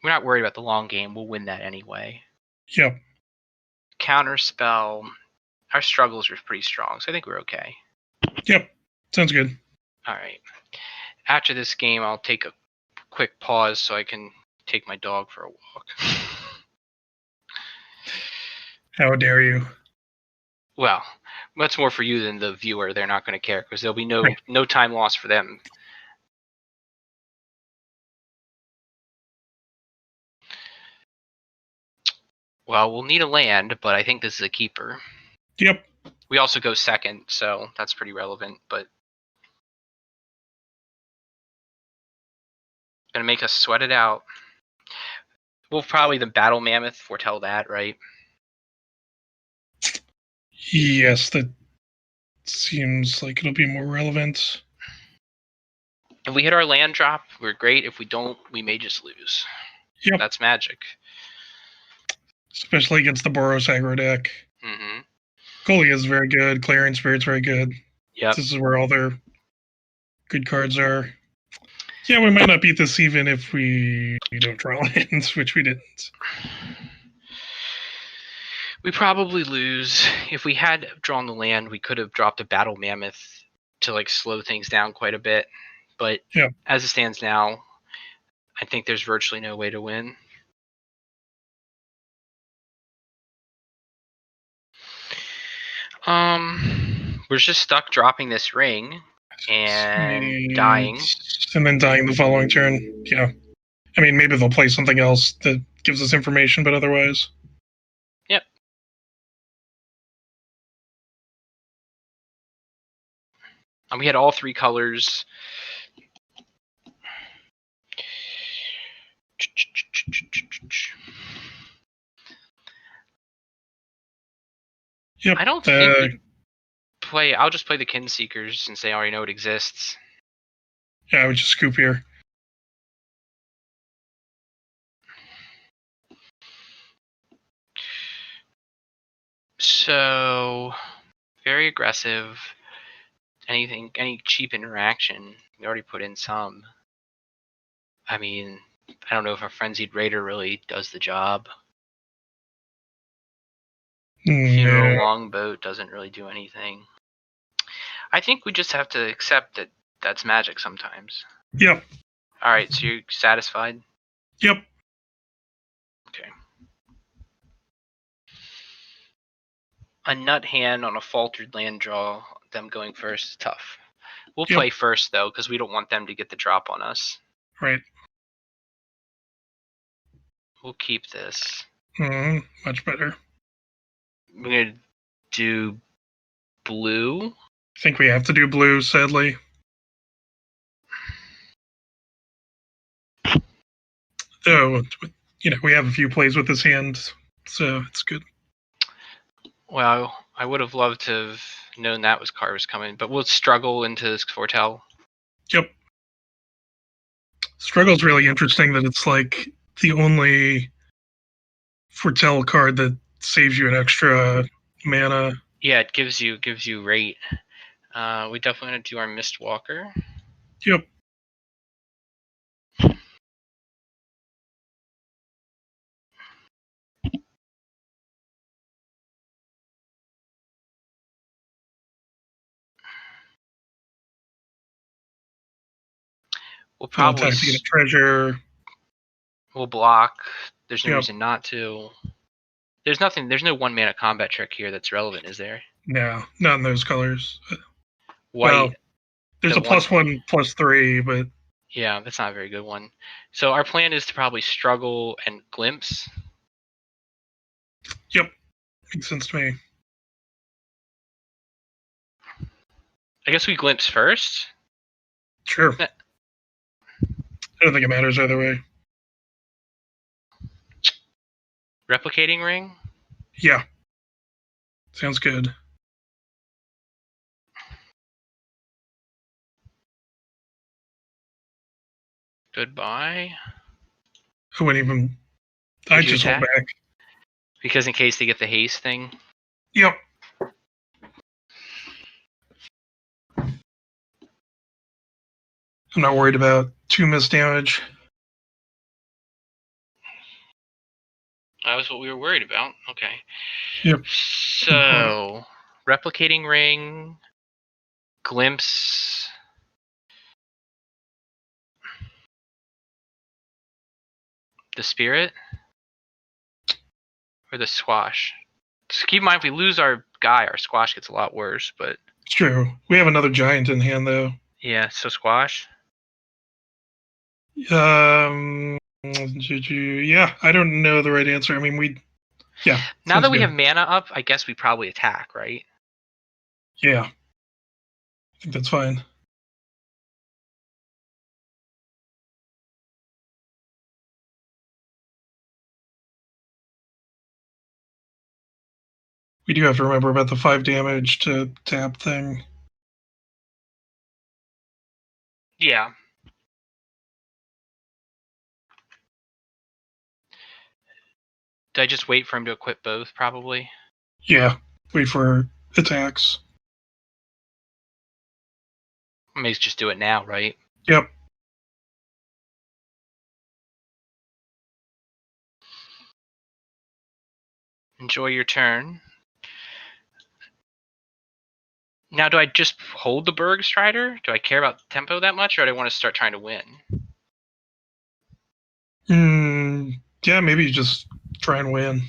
We're not worried about the long game. We'll win that anyway. Yep. Counterspell. Our struggles are pretty strong, so I think we're okay. Yep. Sounds good. Alright. After this game, I'll take a quick pause so I can take my dog for a walk. How dare you? Well, that's more for you than the viewer. They're not going to care because there'll be no time lost for them. Well, we'll need a land, but I think this is a keeper. Yep. We also go second, so that's pretty relevant, but... Gonna make us sweat it out. We'll probably the Battle Mammoth foretell that, right? Yes, that seems like it'll be more relevant. If we hit our land drop, we're great. If we don't, we may just lose. Yep. That's magic. Especially against the Boros aggro deck. Mm-hmm. Colia is very good. Clarion Spirit's very good. Yep. This is where all their good cards are. Yeah, we might not beat this even if we don't draw lands, which we didn't. We probably lose. If we had drawn the land, we could have dropped a Battle Mammoth to like slow things down quite a bit. But as it stands now, I think there's virtually no way to win. We're just stuck dropping this ring and dying. And then dying the following turn. Yeah. I mean, maybe they'll play something else that gives us information, but otherwise. Yep. And we had all 3 colors. Yep. I don't think we play... I'll just play the Kinseekers since they already know it exists. Yeah, I would just scoop here. So, very aggressive. Any cheap interaction, we already put in some. I mean, I don't know if our Frenzied Raider really does the job. Funeral Longboat doesn't really do anything. I think we just have to accept that that's magic sometimes. Yep. All right, so you're satisfied? Yep. Okay. A nut hand on a faltered land draw, them going first is tough. We'll Yep. play first, though, because we don't want them to get the drop on us. Right. We'll keep this. Much better. We're going to do blue. I think we have to do blue, sadly. Oh, we have a few plays with this hand, so it's good. Well, I would have loved to have known that card was coming, but we'll struggle into this foretell. Yep. Struggle's really interesting that it's like the only foretell card that saves you an extra mana. Yeah, it gives you rate. We definitely want to do our Mistwalker. Yep. We'll probably attack to get a treasure. We'll block. There's no Yep. reason not to. There's nothing. There's no 1 mana combat trick here that's relevant, is there? No, not in those colors. White. Well, there's the a +1, +3, but yeah, that's not a very good one. So our plan is to probably struggle and glimpse. Yep, makes sense to me. I guess we glimpse first. Sure. I don't think it matters either way. Replicating ring. Yeah, sounds good. Goodbye. I wouldn't even. I just hold back. Because in case they get the haste thing. Yep. I'm not worried about 2 miss damage. That was what we were worried about. Okay. Yep. So, replicating ring, glimpse. The spirit? Or the squash? Just keep in mind, if we lose our guy, our squash gets a lot worse, but... It's true. We have another giant in hand, though. Yeah, so squash? Yeah, I don't know the right answer. I mean, yeah. Now that we have mana up, I guess we probably attack, right? Yeah. I think that's fine. We do have to remember about the 5 damage to tap thing. Yeah. Did I just wait for him to equip both, probably? Yeah. Wait for attacks. Maybe just do it now, right? Yep. Enjoy your turn. Now, do I just hold the Berg Strider? Do I care about tempo that much, or do I want to start trying to win? Yeah, maybe you just try and win.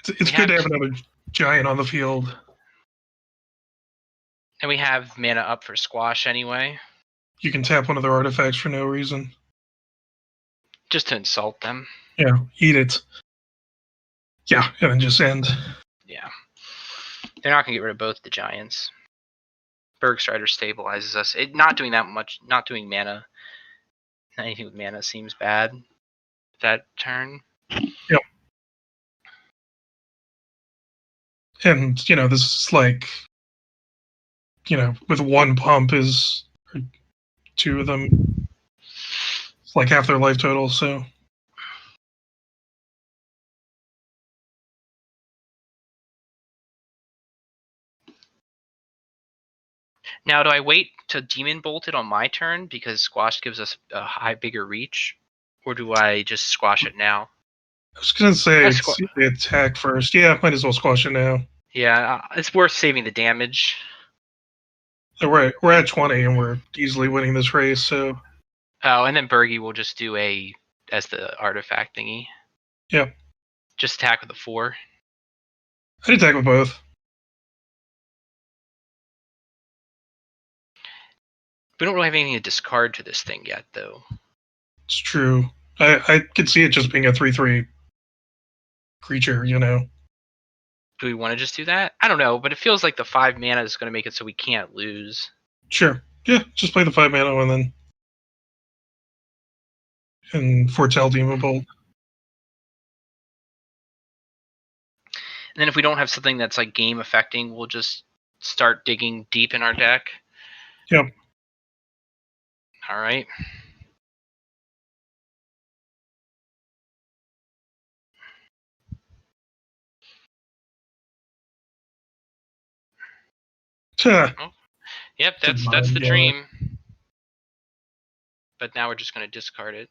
It's good to have another giant on the field. And we have mana up for squash anyway. You can tap one of their artifacts for no reason. Just to insult them. Yeah, eat it. Yeah, and then just end. Yeah. They're not going to get rid of both the giants. Bergstrider stabilizes us. Not doing that much, not doing mana. Anything with mana seems bad that turn. Yep. And, this is like, with 1 pump is 2 of them. It's like half their life total, so. Now, do I wait to Demon Bolt it on my turn because Squash gives us a bigger reach? Or do I just squash it now? I was going to say, the attack first. Yeah, might as well squash it now. Yeah, it's worth saving the damage. We're at 20 and we're easily winning this race, so. Oh, and then Bergie will just do as the artifact thingy. Yep. Just attack with a 4. I'd attack with both. We don't really have anything to discard to this thing yet, though. It's true. I could see it just being a 3/3 creature, Do we want to just do that? I don't know, but it feels like the 5 mana is going to make it so we can't lose. Sure. Yeah, just play the 5 mana one and foretell Demon Bolt. And then if we don't have something that's like game affecting, we'll just start digging deep in our deck. Yep. All right. Yep, that's the dream. But now we're just going to discard it.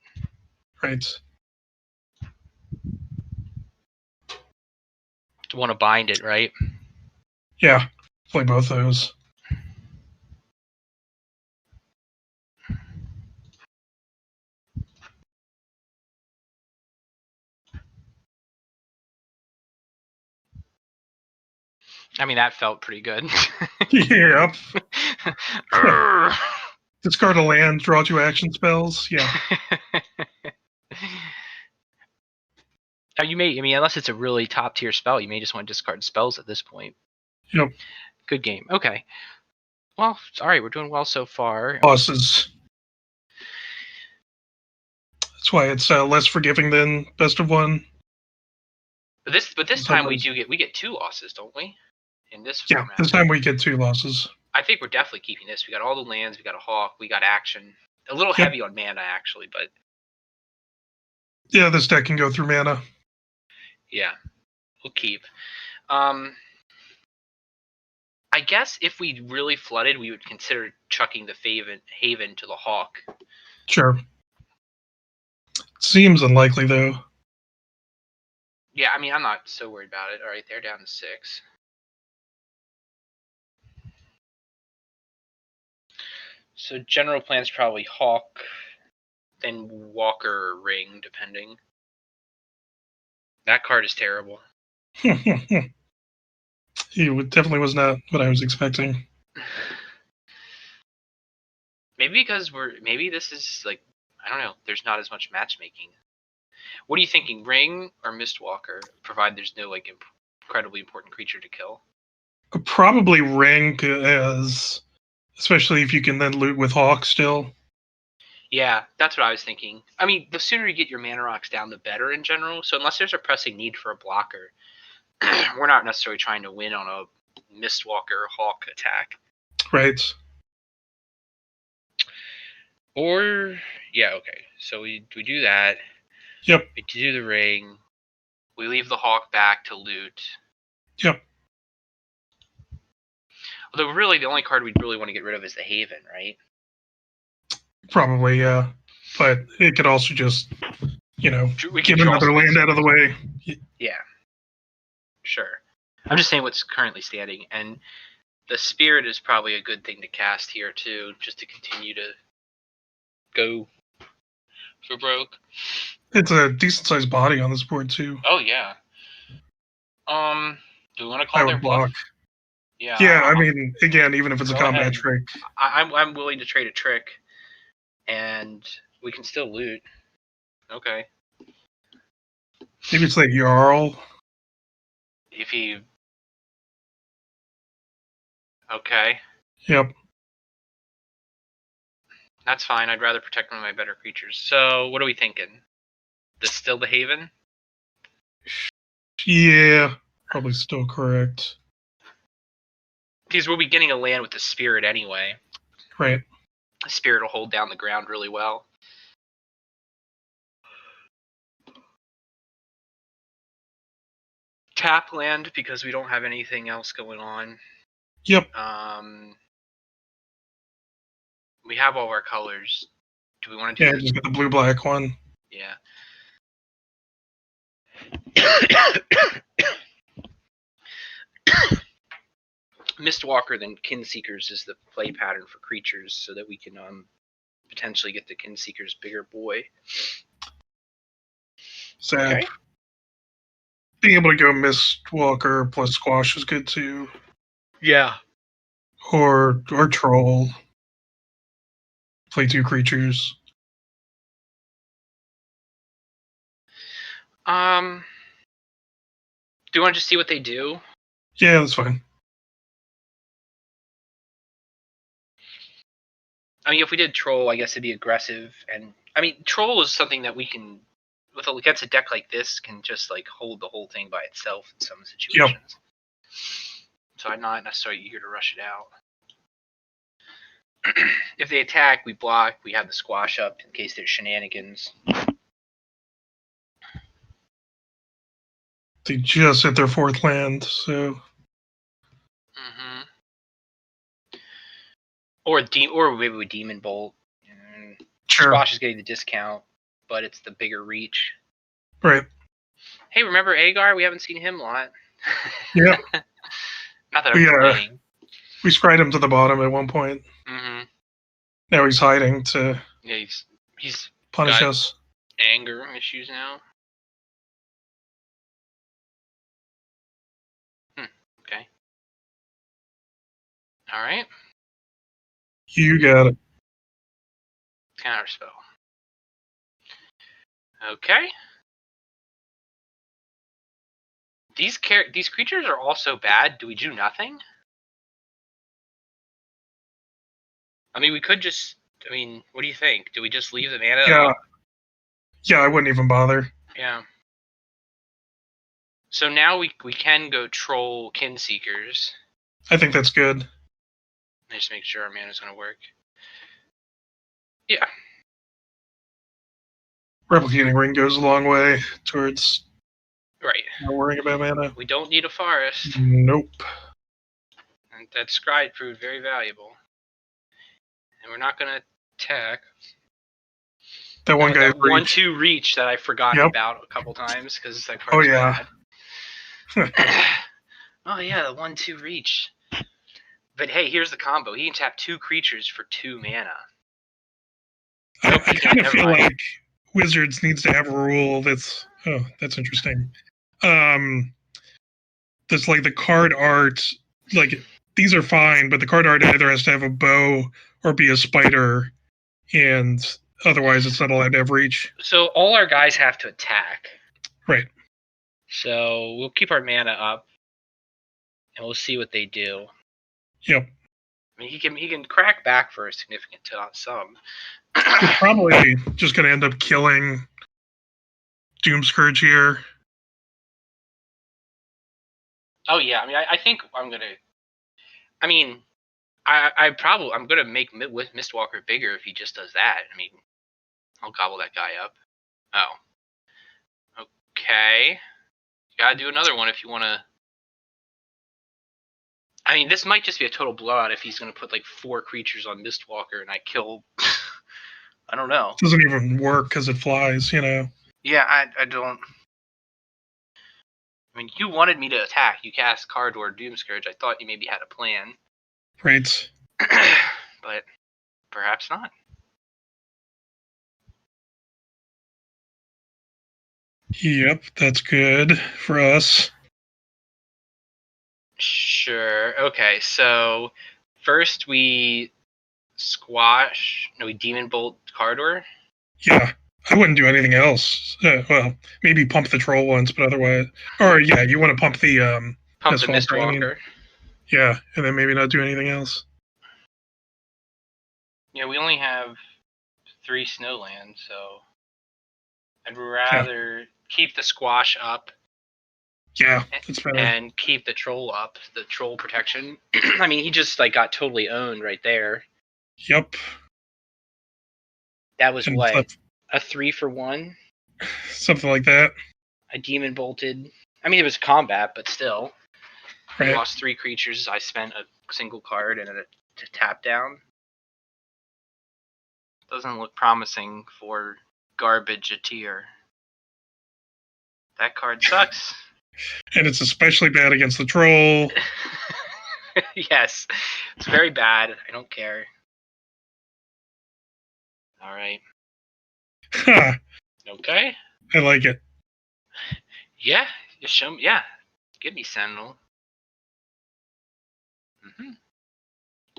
Right. Want to bind it, right? Yeah, play both those. I mean, that felt pretty good. Yep. Discard a land, draw 2 action spells. Yeah. You may, unless it's a really top tier spell, you may just want to discard spells at this point. Yep. Good game. Okay. Well, all right, we're doing well so far. Losses. That's why it's less forgiving than best of 1. But this time we get 2 losses, don't we? In this format. Yeah, this time we get 2 losses. I think we're definitely keeping this. We got all the lands, we got a hawk, we got action. A little heavy on mana actually, but yeah, this deck can go through mana. Yeah, we'll keep. I guess if we really flooded, we would consider chucking the Haven to the hawk. Sure. Seems unlikely though. Yeah, I mean, I'm not so worried about it. All right, they're down to 6. So general plan's probably hawk, then walker or ring, depending. That card is terrible. It definitely was not what I was expecting. Maybe because maybe this is like, I don't know, there's not as much matchmaking. What are you thinking, ring or Mistwalker, provided there's no like incredibly important creature to kill? Probably ring, especially if you can then loot with hawk still. Yeah, that's what I was thinking. I mean, the sooner you get your mana rocks down, the better in general. So unless there's a pressing need for a blocker, we're not necessarily trying to win on a Mistwalker hawk attack. Right. Or yeah, okay. So we do that. Yep. We do the ring. We leave the hawk back to loot. Yep. Although really the only card we'd really want to get rid of is the Haven, right? Probably, yeah. But it could also just, get another land out of the way. Yeah. Sure. I'm just saying what's currently standing, and the Spirit is probably a good thing to cast here too, just to continue to go for broke. It's a decent sized body on this board too. Oh yeah. Do we want to call their block? Bluff? Yeah. Yeah, I mean, again, even if it's a combat ahead. trick. I'm willing to trade a trick, and we can still loot. Okay. Maybe it's like Jarl. If he. Okay. Yep. That's fine. I'd rather protect one of my better creatures. So, what are we thinking? This still the Haven? Yeah, probably still correct. Because we'll be getting a land with the Spirit anyway. Right. The Spirit will hold down the ground really well. Tap land because we don't have anything else going on. Yep. We have all our colors. Do we want to do this? Just get the blue-black one. Yeah. Mistwalker, then Kinseekers is the play pattern for creatures so that we can potentially get the Kinseeker's bigger boy. So Okay. being able to go Mistwalker plus Squash is good too. Yeah. Or Troll. Play 2 creatures. Do you want to just see what they do? Yeah, that's fine. I mean, if we did Troll, I guess it'd be aggressive, and I mean, Troll is something that we can, against a deck like this, can just like hold the whole thing by itself in some situations. So I'm not necessarily eager to rush it out. If they attack, we block. We have the Squash up in case there's shenanigans. They just hit their 4th land, so. Mm-hmm. Or maybe we Demon Bolt. Sure. Squash is getting the discount, but it's the bigger reach. Right. Hey, remember Agar? We haven't seen him a lot. Yeah. Not that I'm complaining. We scryed him to the bottom at one point. Mm-hmm. Now he's hiding to he's punish got us. Anger issues now. Okay. All right. You got it. Counterspell. Okay. These creatures are also bad. Do we do nothing? I mean, we could just. I mean, what do you think? Do we just leave the mana? Yeah. Yeah, I wouldn't even bother. Yeah. So now we can go Troll Kinseekers. I think that's good. Just make sure our mana's gonna work. Yeah. Replicating Ring goes a long way towards Right. not worrying about mana. We don't need a forest. Nope. And that scry proved very valuable. And we're not gonna attack. That one guy. That 1/2 reach that I forgot about a couple times because that card's bad. Oh yeah, the 1/2 reach. But hey, here's the combo. He can tap 2 creatures for 2 mana. I kind of feel like Wizards needs to have a rule that's interesting. That's like the card art, like these are fine, but the card art either has to have a bow or be a spider, and otherwise it's not allowed to have reach. So all our guys have to attack. Right. So we'll keep our mana up, and we'll see what they do. Yep. I mean, he can crack back for a significant sum. He's probably just going to end up killing Doomscourge here. Oh yeah, I mean, I think I'm gonna. I mean, I'm gonna make Mistwalker bigger if he just does that. I mean, I'll gobble that guy up. Oh, okay. You gotta do another one if you want to. I mean, this might just be a total blowout if he's gonna put like 4 creatures on Mistwalker and I kill. I don't know. It doesn't even work because it flies, you know. Yeah, I don't. I mean, you wanted me to attack. You cast Cardor Doomscourge. I thought you maybe had a plan. Right. But perhaps not. Yep, that's good for us. Sure. Okay, so first we Demon Bolt Cardor. Yeah, I wouldn't do anything else. Well, maybe pump the troll once, but otherwise, or yeah, you want to pump the Mistwalker. I mean. Yeah, and then maybe not do anything else. Yeah, we only have 3 snowlands, so I'd rather keep the Squash up. Yeah, that's better. And keep the Troll up, the Troll protection. I mean, he just like got totally owned right there. Yep. That was what? A 3-for-1? Something like that. I Demon Bolted. I mean, it was combat, but still. Right. I lost 3 creatures. I spent a single card and a tap down. Doesn't look promising for Garbage a tier. That card sucks. And it's especially bad against the troll. Yes. It's very bad. I don't care. All right. Ha, Okay. I like it. Yeah. You show me. Yeah. Give me Sentinel. Mm-hmm.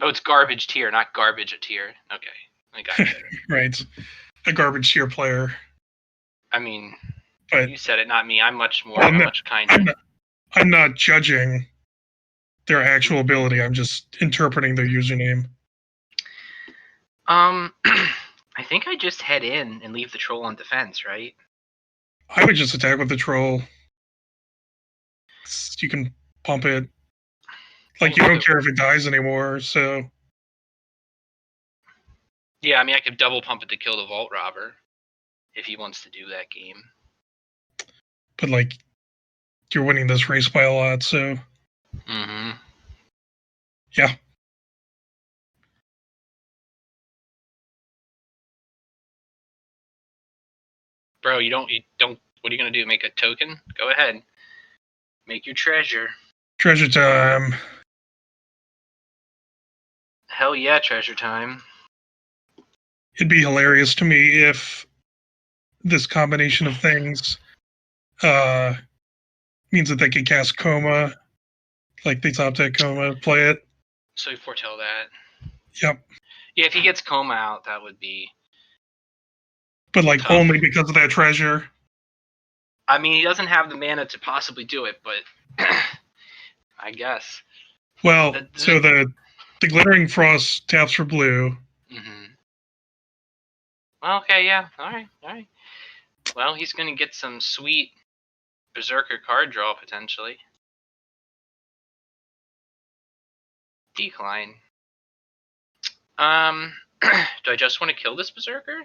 Oh, it's garbage tier, not garbage a tier. Okay. I got it. Right. A garbage tier player. I mean, But you said it, not me. I'm much more. Well, I'm no, much kinder. I'm not judging their actual ability. I'm just interpreting their username. I think I just head in and leave the troll on defense, right? I would just attack with the troll. You can pump it. Like, you don't care if it dies anymore, so... Yeah, I mean, I could double pump it to kill the vault robber if he wants to do that game. But, like, you're winning this race by a lot, so... Mm-hmm. Yeah. Bro, you don't, what are you going to do? Make a token? Go ahead. Make your treasure. Treasure time. Hell yeah, treasure time. It'd be hilarious to me if this combination of things means that they could cast Coma, like the top deck Coma, play it. So you foretell that. Yep. Yeah, if he gets Coma out, that would be... But, like, tough. only because of that treasure. I mean, he doesn't have the mana to possibly do it, but I guess. Well, so the Glittering Frost taps for blue. Mm-hmm. Okay, yeah. All right. Well, he's going to get some sweet Berserker card draw, potentially. Decline. Do I just want to kill this Berserker?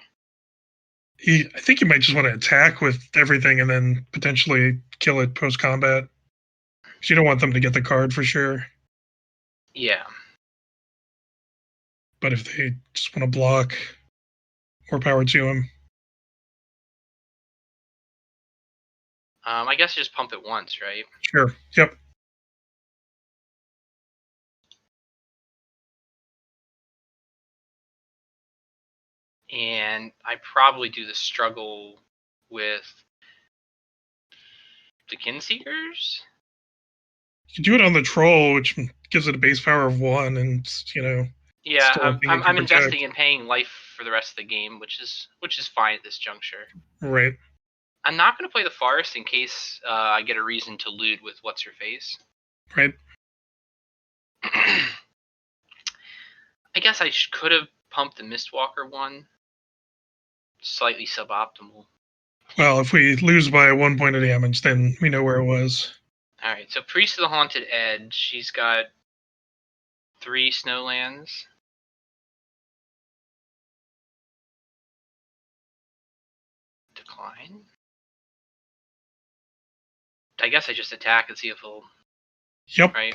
I think you might just want to attack with everything and then potentially kill it post-combat. Because you don't want them to get the card for sure. Yeah. But if they just want to block, more power to them. I guess just pump it once, right? Sure. Yep. And I probably do the struggle with the Kinseekers. You do it on the troll, which gives it a base power of 1, and Yeah, still I'm investing in paying life for the rest of the game, which is fine at this juncture. Right. I'm not going to play the Forest in case I get a reason to loot with What's Her Face. Right. I guess I could have pumped the Mistwalker one. Slightly suboptimal. Well, if we lose by 1 point of damage, then we know where it was. Alright, so Priest of the Haunted Edge. She's got 3 Snowlands. Decline. I guess I just attack and see if he'll... Yep. Right?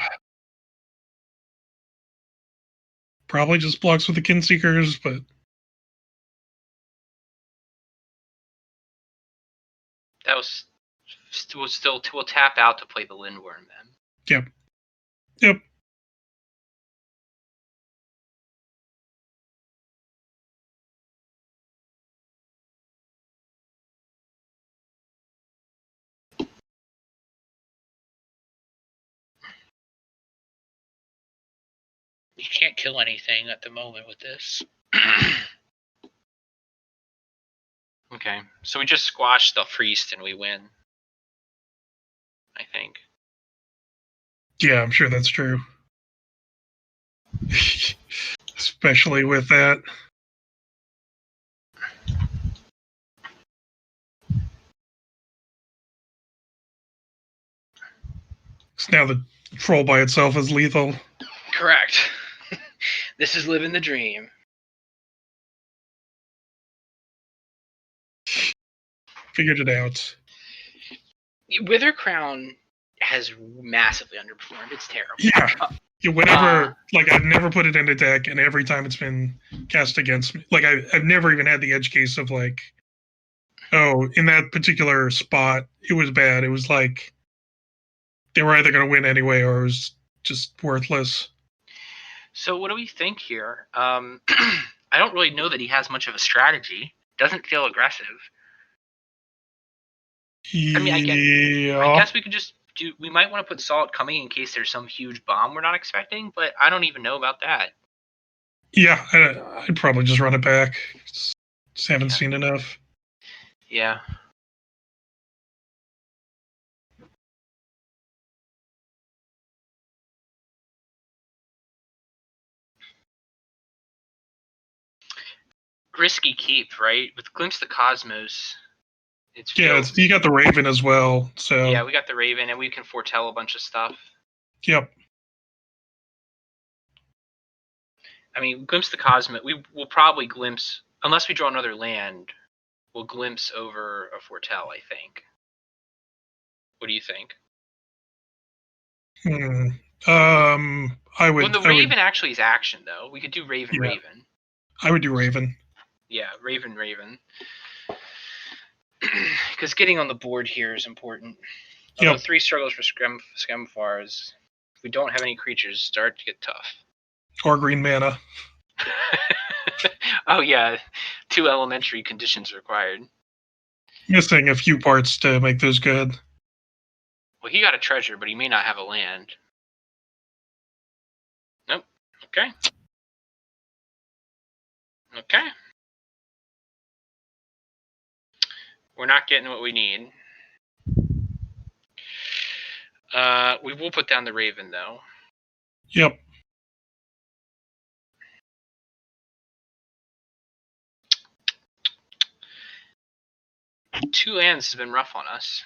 Probably just blocks with the Kinseekers, but... That was... We'll tap out to play the Lindworm then. Yep. Yep. You can't kill anything at the moment with this. Okay, so we just squash the Priest and we win. I think. Yeah, I'm sure that's true. Especially with that. So now the troll by itself is lethal. Correct. This is living the dream. Figured it out. Wither Crown has massively underperformed. It's terrible. Yeah. Whenever, I've never put it in a deck, and every time it's been cast against me, I've never even had the edge case of in that particular spot, it was bad. It was like they were either going to win anyway, or it was just worthless. So what do we think here? I don't really know that he has much of a strategy. Doesn't feel aggressive. I mean, I guess we could just do. We might want to put Salt coming in case there's some huge bomb we're not expecting, but I don't even know about that. Yeah, I'd probably just run it back. Just haven't seen enough. Yeah. Risky keep, right? With Glimpse the Cosmos, You got the Raven as well, so yeah, we got the Raven, and we can foretell a bunch of stuff. Yep. I mean, Glimpse the Cosmos, we will probably glimpse, unless we draw another land, we'll glimpse over a foretell, I think. What do you think? I would. Well, the Raven actually is action, though. We could do Raven, Raven. I would do Raven. Yeah, Raven, Raven. Because getting on the board here is important. Although 3 struggles for Skemfars, if we don't have any creatures, start to get tough. Or green mana. Oh yeah, 2 elementary conditions required. Missing a few parts to make those good. Well, he got a treasure, but he may not have a land. Nope. Okay. Okay. We're not getting what we need. We will put down the Raven, though. Yep. Two lands has been rough on us.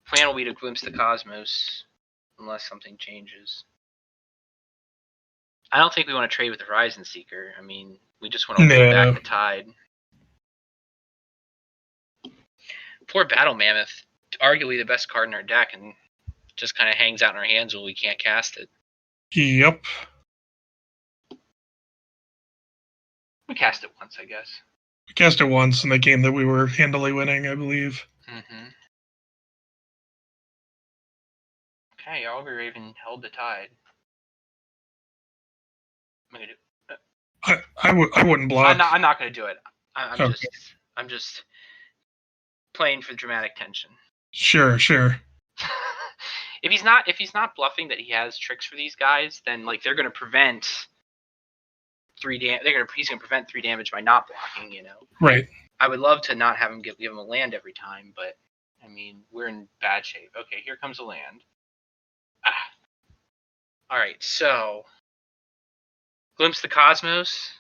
Plan will be to glimpse the Cosmos, unless something changes. I don't think we want to trade with the Horizon Seeker. I mean, we just want to hold back the tide. Poor Battle Mammoth, arguably the best card in our deck, and just kind of hangs out in our hands while we can't cast it. Yep. We cast it once, I guess. We cast it once in the game that we were handily winning, I believe. Mm-hmm. Okay, Augur Raven held the tide. I'm gonna do. I wouldn't block. I'm not gonna do it. I'm just playing for dramatic tension. Sure. If he's not bluffing that he has tricks for these guys, then like they're gonna prevent he's gonna prevent 3 damage by not blocking, you know. Right. I would love to not have him give him a land every time, but I mean we're in bad shape. Okay, here comes a land. Alright, so Glimpse the Cosmos.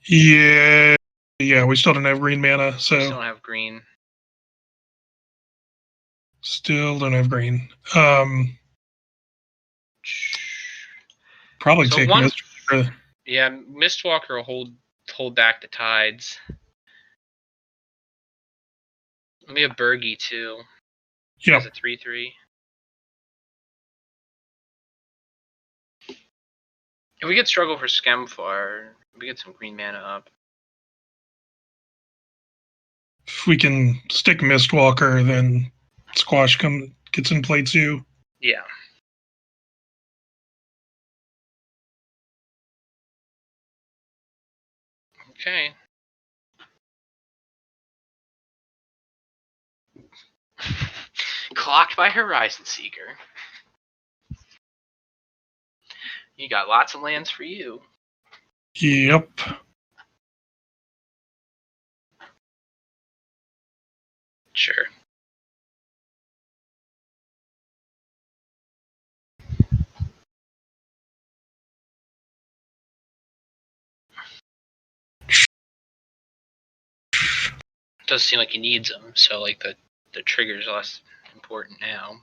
Yeah, we still don't have green mana, so We still don't have green. Still don't have green. Probably so take Mistwalker. Yeah, Mistwalker will hold back the tides. We have Bergie too. Yeah. Has a 3/3. If we get struggle for Skemfar, we get some green mana up. If we can stick Mistwalker, then Squash gets in play too. Yeah. Okay. Clocked by Horizon Seeker. You got lots of lands for you. Yep. Sure. Does seem like he needs them, so like the trigger's less important now.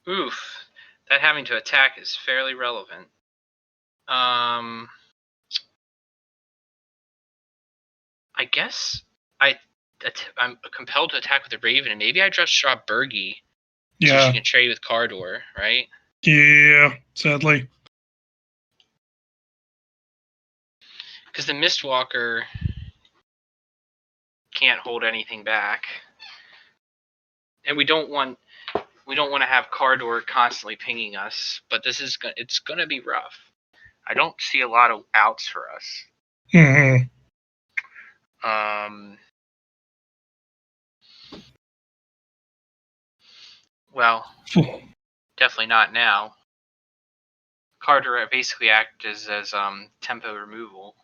Oof. That having to attack is fairly relevant. I guess I'm compelled to attack with the Raven, and maybe I just drop Bergie so she can trade with Cardor, right? Yeah, sadly. Because the Mistwalker can't hold anything back. And we don't want... we don't want to have Cardor constantly pinging us, but it's gonna be rough. I don't see a lot of outs for us. Mm-hmm. Well, definitely not now. Cardor basically acts as tempo removal.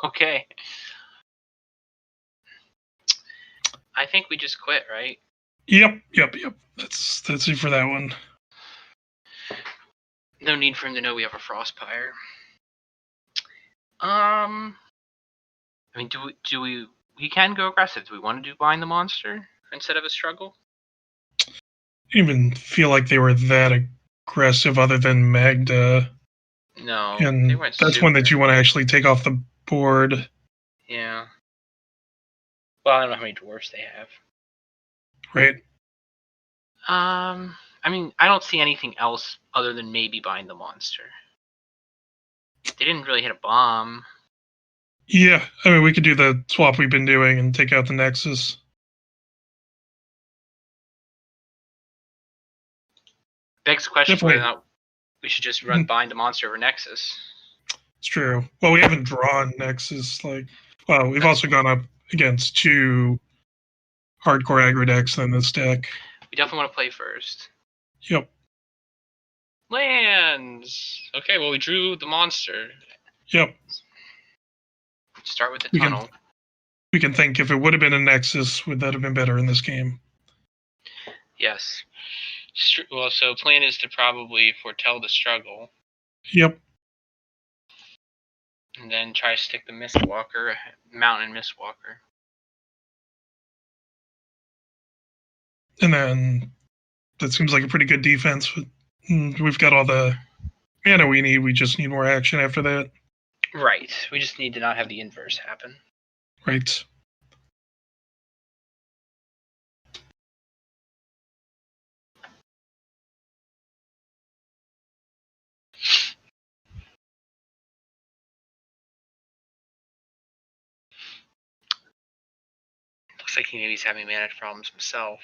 Okay. I think we just quit, right? Yep. That's it for that one. No need for him to know we have a Frostpire. I mean, do we? He can go aggressive. Do we want to do Bind the Monster instead of a struggle? I didn't even feel like they were that aggressive, other than Magda. No, And they weren't. that's one that you want to actually take off the board. Yeah. Well, I don't know how many dwarfs they have. Right. I mean, I don't see anything else other than maybe Bind the Monster. They didn't really hit a bomb. Yeah, I mean, we could do the swap we've been doing and take out the Nexus. Begs the question whether or not we should just run Bind the Monster over Nexus. It's true. Well, we haven't drawn Nexus. We've also gone up against 2 hardcore aggro decks in this deck. We definitely want to play first. Yep. Lands! Okay, well, we drew the monster. Yep. Start with the tunnel. We can think if it would have been a Nexus, would that have been better in this game? Yes. Well, so plan is to probably foretell the struggle. Yep. And then try to stick the Mistwalker, Mountain Mistwalker. And then that seems like a pretty good defense. We've got all the mana we need. We just need more action after that. Right. We just need to not have the inverse happen. Right. Looks like maybe he's having managed problems himself.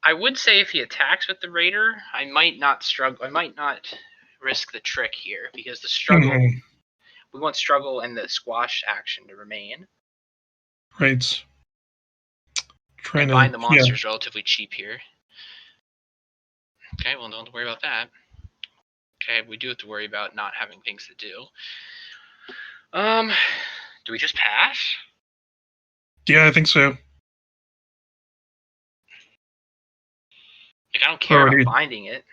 I would say if he attacks with the Raider, I might not struggle. I might not risk the trick here because the struggle. Mm-hmm. We want struggle and the squash action to remain. Right. And Bind the Monster is relatively cheap here. Okay, well, don't worry about that. Okay, we do have to worry about not having things to do. Do we just pass? Yeah, I think so. Like, I don't care about binding it.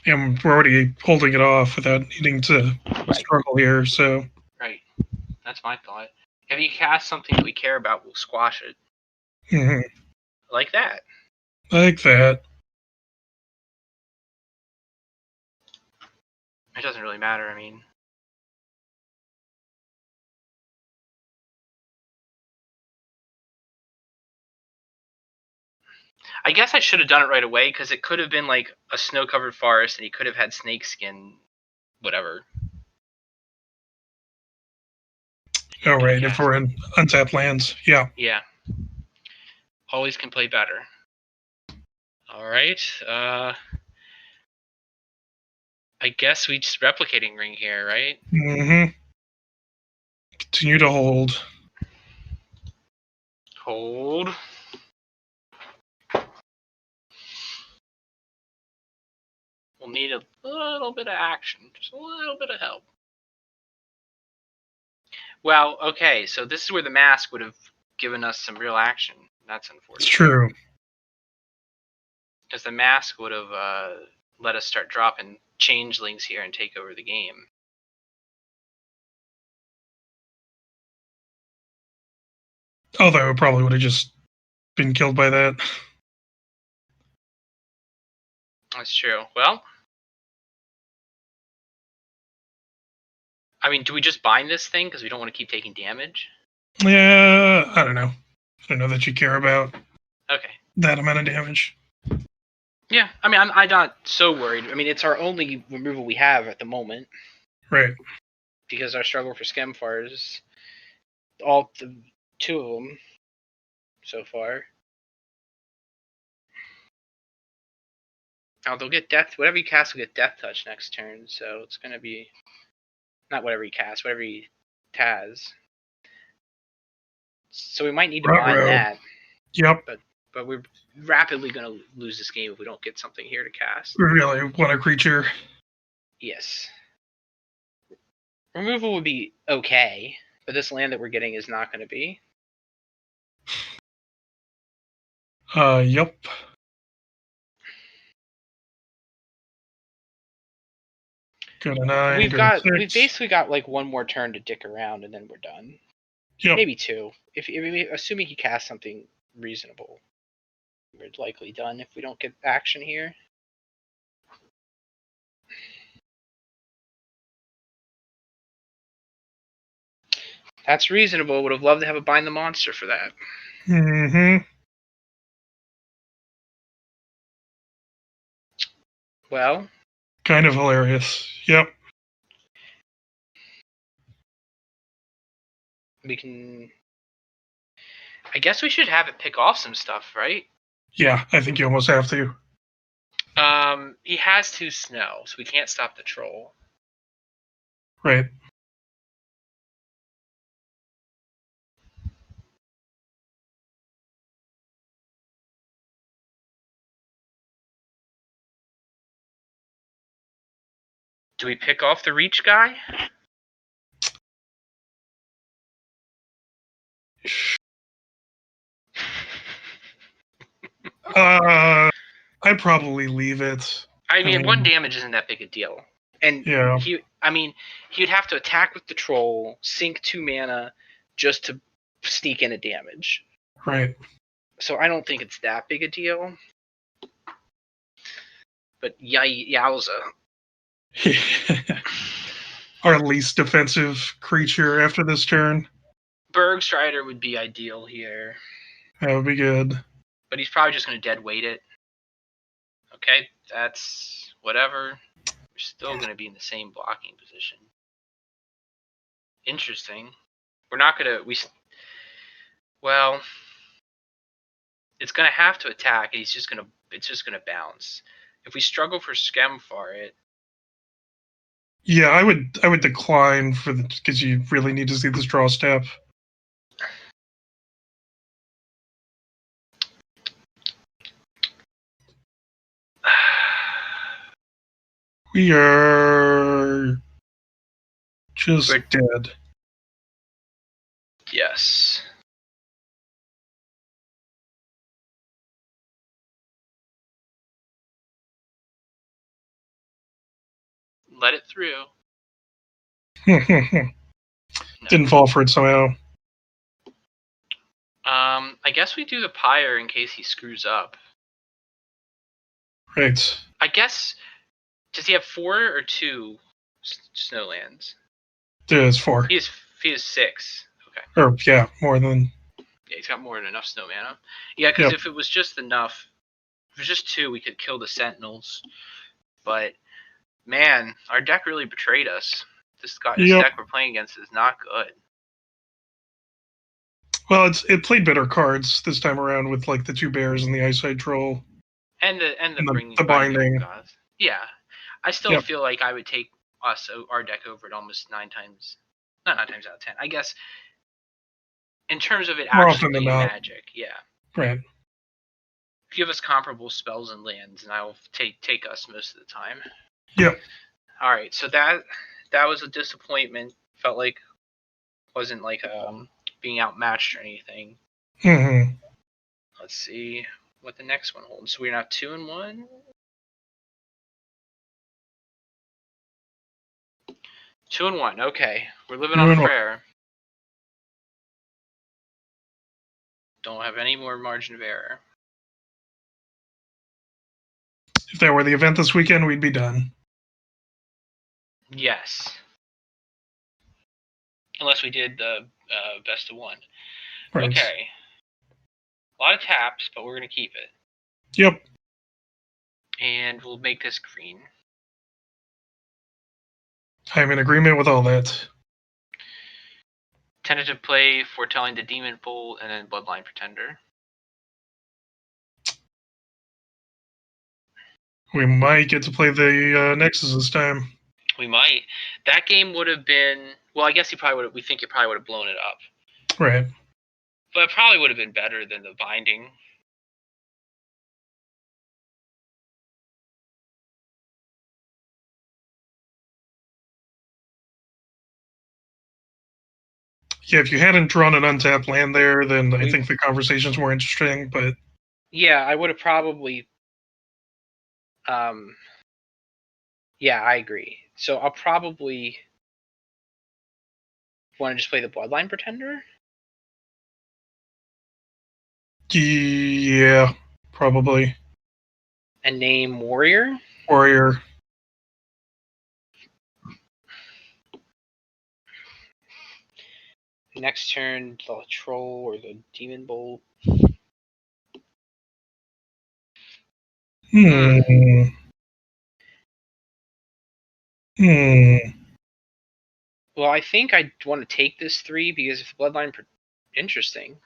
And we're already holding it off without needing to struggle here, so. Right. That's my thought. If you cast something that we care about, we'll squash it. Mm-hmm. Like that. Like that. It doesn't really matter, I mean. I guess I should have done it right away, because it could have been like a snow-covered forest, and he could have had snakeskin, whatever. Oh, right, if we're in untapped lands, yeah. Yeah. Always can play better. Alright, I guess we just replicating ring here, right? Mm-hmm. Continue to hold. Hold. We'll need a little bit of action. Just a little bit of help. Well, okay, so this is where the mask would have given us some real action. That's unfortunate. It's true. Because the mask would have let us start dropping changelings here and take over the game. Although it probably would have just been killed by that. That's true. Well, I mean, do we just bind this thing because we don't want to keep taking damage? Yeah, I don't know. I don't know that you care about that amount of damage. Yeah, I mean, I'm not so worried. I mean, it's our only removal we have at the moment. Right. Because our struggle for Skemfar is all the two of them so far. Oh, they'll get death. Whatever you cast will get death touch next turn. So it's gonna be not whatever you cast, whatever you Taz. So we might need to bind that. Yep. But we're rapidly gonna lose this game if we don't get something here to cast. We really want a creature. Yes. Removal would be okay, but this land that we're getting is not going to be. Yep. Go to 9. We've basically got like one more turn to dick around, and then we're done. Yep. Maybe two. If assuming he casts something reasonable, we're likely done if we don't get action here. That's reasonable. Would have loved to have a bind the monster for that. Mm-hmm. Well. Kind of hilarious. Yep. We can. I guess we should have it pick off some stuff, right? Yeah, I think you almost have to. He has 2 snow, so we can't stop the troll. Right. Do we pick off the reach guy? I'd probably leave it. I mean, 1 damage isn't that big a deal. And yeah. He'd have to attack with the troll, sink 2 mana just to sneak in a damage. Right. So I don't think it's that big a deal. But yowza. Our least defensive creature after this turn. Bergstrider would be ideal here. That would be good. But he's probably just going to dead weight it. Okay, that's whatever. We're still going to be in the same blocking position. Interesting. We're not going to... Well... It's going to have to attack, and it's just going to bounce. If we struggle for Schem for it... Yeah, I would decline for the... Because you really need to see this draw step. We are just dead. Yes. Let it through. Didn't fall for it somehow. I guess we do the Pyre in case he screws up. Right. I guess... Does he have 4 or 2 snowlands? There's 4. He has 6. Okay. Or, yeah, more than... Yeah, he's got more than enough snow mana. Yeah, because if it was just enough... If it was just 2, we could kill the Sentinels. But, man, our deck really betrayed us. This deck we're playing against is not good. Well, it played better cards this time around with like the 2 bears and the Eyesight Troll. And the binding. Gods. Yeah. I still feel like I would take our deck over it almost 9 times. Not 9 times out of 10. I guess in terms of it More actually often than being not. Magic, yeah. Right. Give us comparable spells and lands, and I will take us most of the time. Yep. All right, so that was a disappointment. Felt like wasn't like being outmatched or anything. Mm-hmm. Let's see what the next one holds. So we're now 2-1. 2-1. Okay, we're living on a prayer. Don't have any more margin of error. If that were the event this weekend, we'd be done. Yes. Unless we did the best of 1. Right. Okay. A lot of taps, but we're going to keep it. Yep. And we'll make this green. I'm in agreement with all that. Tentative play, Foretelling the Demon Bolt, and then Bloodline Pretender. We might get to play the Nexus this time. We might. That game would have been. Well, I guess he probably would. We think he probably would have blown it up. Right. But it probably would have been better than the Binding. Yeah, if you hadn't drawn an untapped land there, then I think the conversation's more interesting. But yeah, I would have probably. Yeah, I agree. So I'll probably want to just play the Bloodline Pretender. Yeah, probably. And name Warrior. Warrior. Next turn, the Troll or the Demon Bolt. Well, I think I want to take this 3 because if Bloodline, interesting.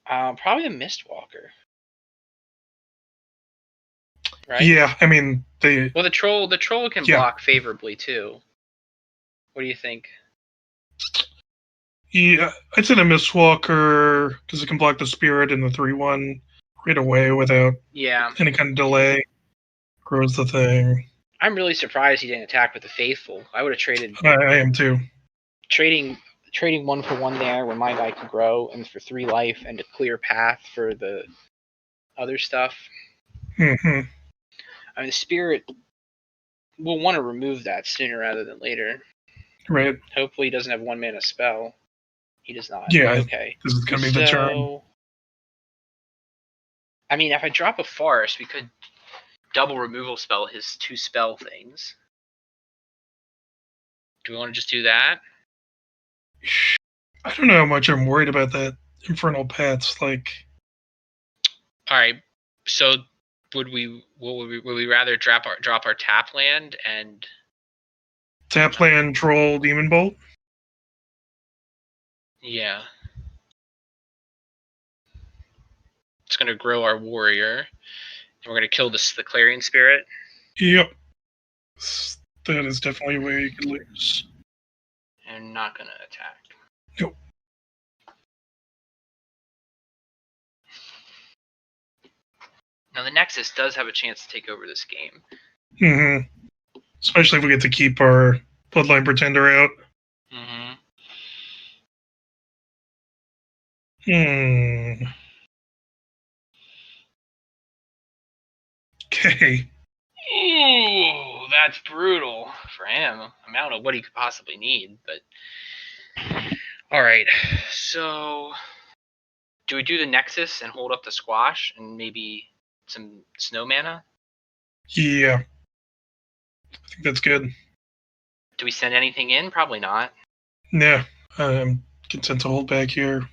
Probably the Mistwalker. Right? Yeah, I mean Well, the troll can block favorably too. What do you think? Yeah, I'd say the Mistwalker because it can block the Spirit and the 3/1 right away without any kind of delay. Grows the thing. I'm really surprised he didn't attack with the Faithful. I would have traded. I am too. Trading 1 for 1 there when my guy could grow and for 3 life and a clear path for the other stuff. Mm-hmm. I mean, the Spirit will want to remove that sooner rather than later. Right. Hopefully he doesn't have 1 mana spell. He does not. Yeah. Okay. This is going to be the turn. I mean, if I drop a Forest, we could double removal spell his 2 spell things. Do we want to just do that? I don't know how much I'm worried about that Infernal Pets. Like, all right. So, would we rather drop our tap land and tap land, Troll, Demon Bolt? Yeah. It's going to grow our Warrior, and we're going to kill the Clarion Spirit. Yep. That is definitely a way you could lose. And not going to attack. Nope. Now, the Nexus does have a chance to take over this game. Mm-hmm. Especially if we get to keep our Bloodline Pretender out. Mm-hmm. Okay. Ooh, that's brutal for him. I mean, I don't know what he could possibly need, but... Alright, so... Do we do the Nexus and hold up the Squash and maybe some Snow Mana? Yeah. I think that's good. Do we send anything in? Probably not. Yeah. I'm content to hold back here.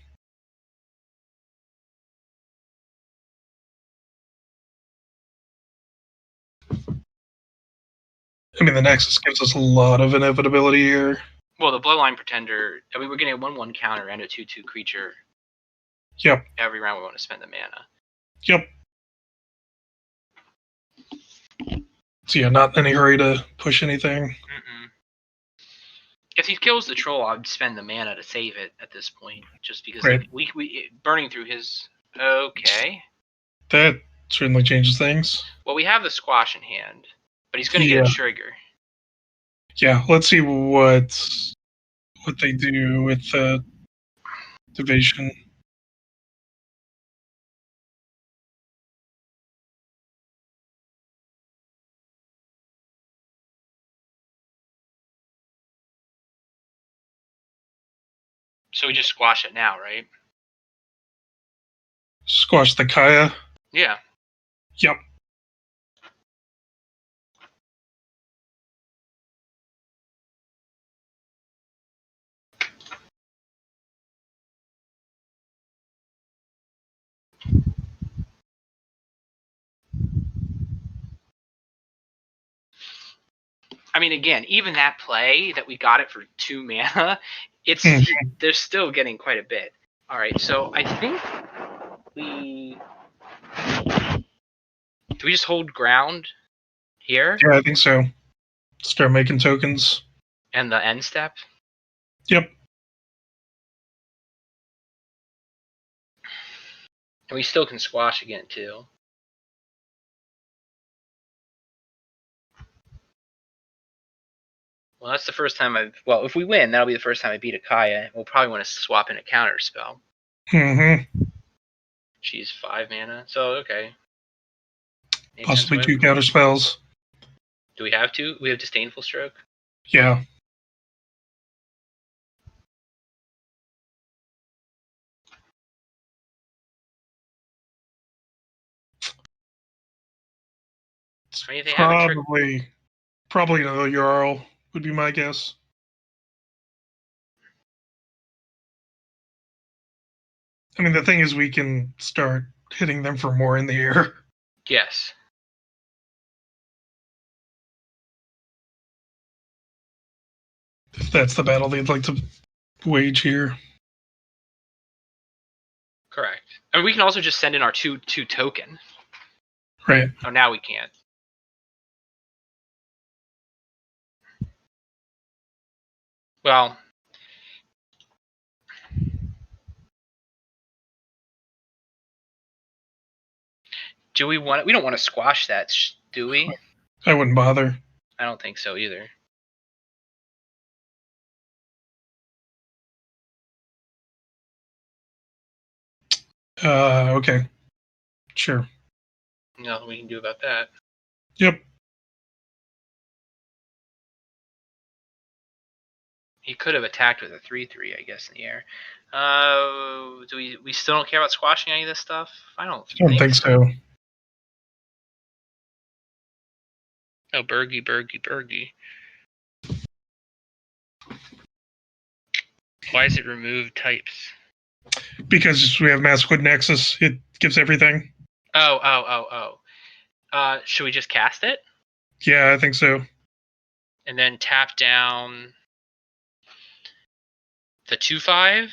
I mean, the Nexus gives us a lot of inevitability here. Well, the Bloodline Pretender, I mean, we're getting a 1/1 counter and a 2/2 creature. Yep. Every round we want to spend the mana. Yep. So yeah, not in any hurry to push anything. Mm-mm. If he kills the troll, I'd spend the mana to save it at this point, just because we burning through his. Okay. That certainly changes things. Well, we have the Squash in hand, but he's going to get a trigger. Yeah, let's see what they do with the division. So we just squash it now, right? Squash the Kaya? Yeah. Yep. I mean, again, even that play that we got it for 2 mana, they're still getting quite a bit. All right, so I think do we just hold ground here? Yeah, I think so. Start making tokens. And the end step? Yep. And we still can squash again, too. Well, that's the first time well, if we win, that'll be the first time I beat a Kaya. We'll probably want to swap in a counter spell. Mm-hmm. She's 5 mana, so okay. Possibly 2 counter spells. Do we have 2? We have Disdainful Stroke? Yeah. I mean, they have a trick. Probably another Jarl would be my guess. I mean, the thing is, we can start hitting them for more in the air. Yes. If that's the battle they'd like to wage here. Correct. I mean, we can also just send in our 2/2 token. Right. Oh, now we can't. Well, do we want? We don't want to squash that, do we? I wouldn't bother. I don't think so either. Okay. Sure. Nothing we can do about that. Yep. He could have attacked with a 3/3, I guess, in the air. Do we still don't care about squashing any of this stuff? I don't think so. Oh, Bergie. Why is it remove types? Because we have Maskwood Nexus, it gives everything. Oh. Should we just cast it? Yeah, I think so. And then tap down the 2/5?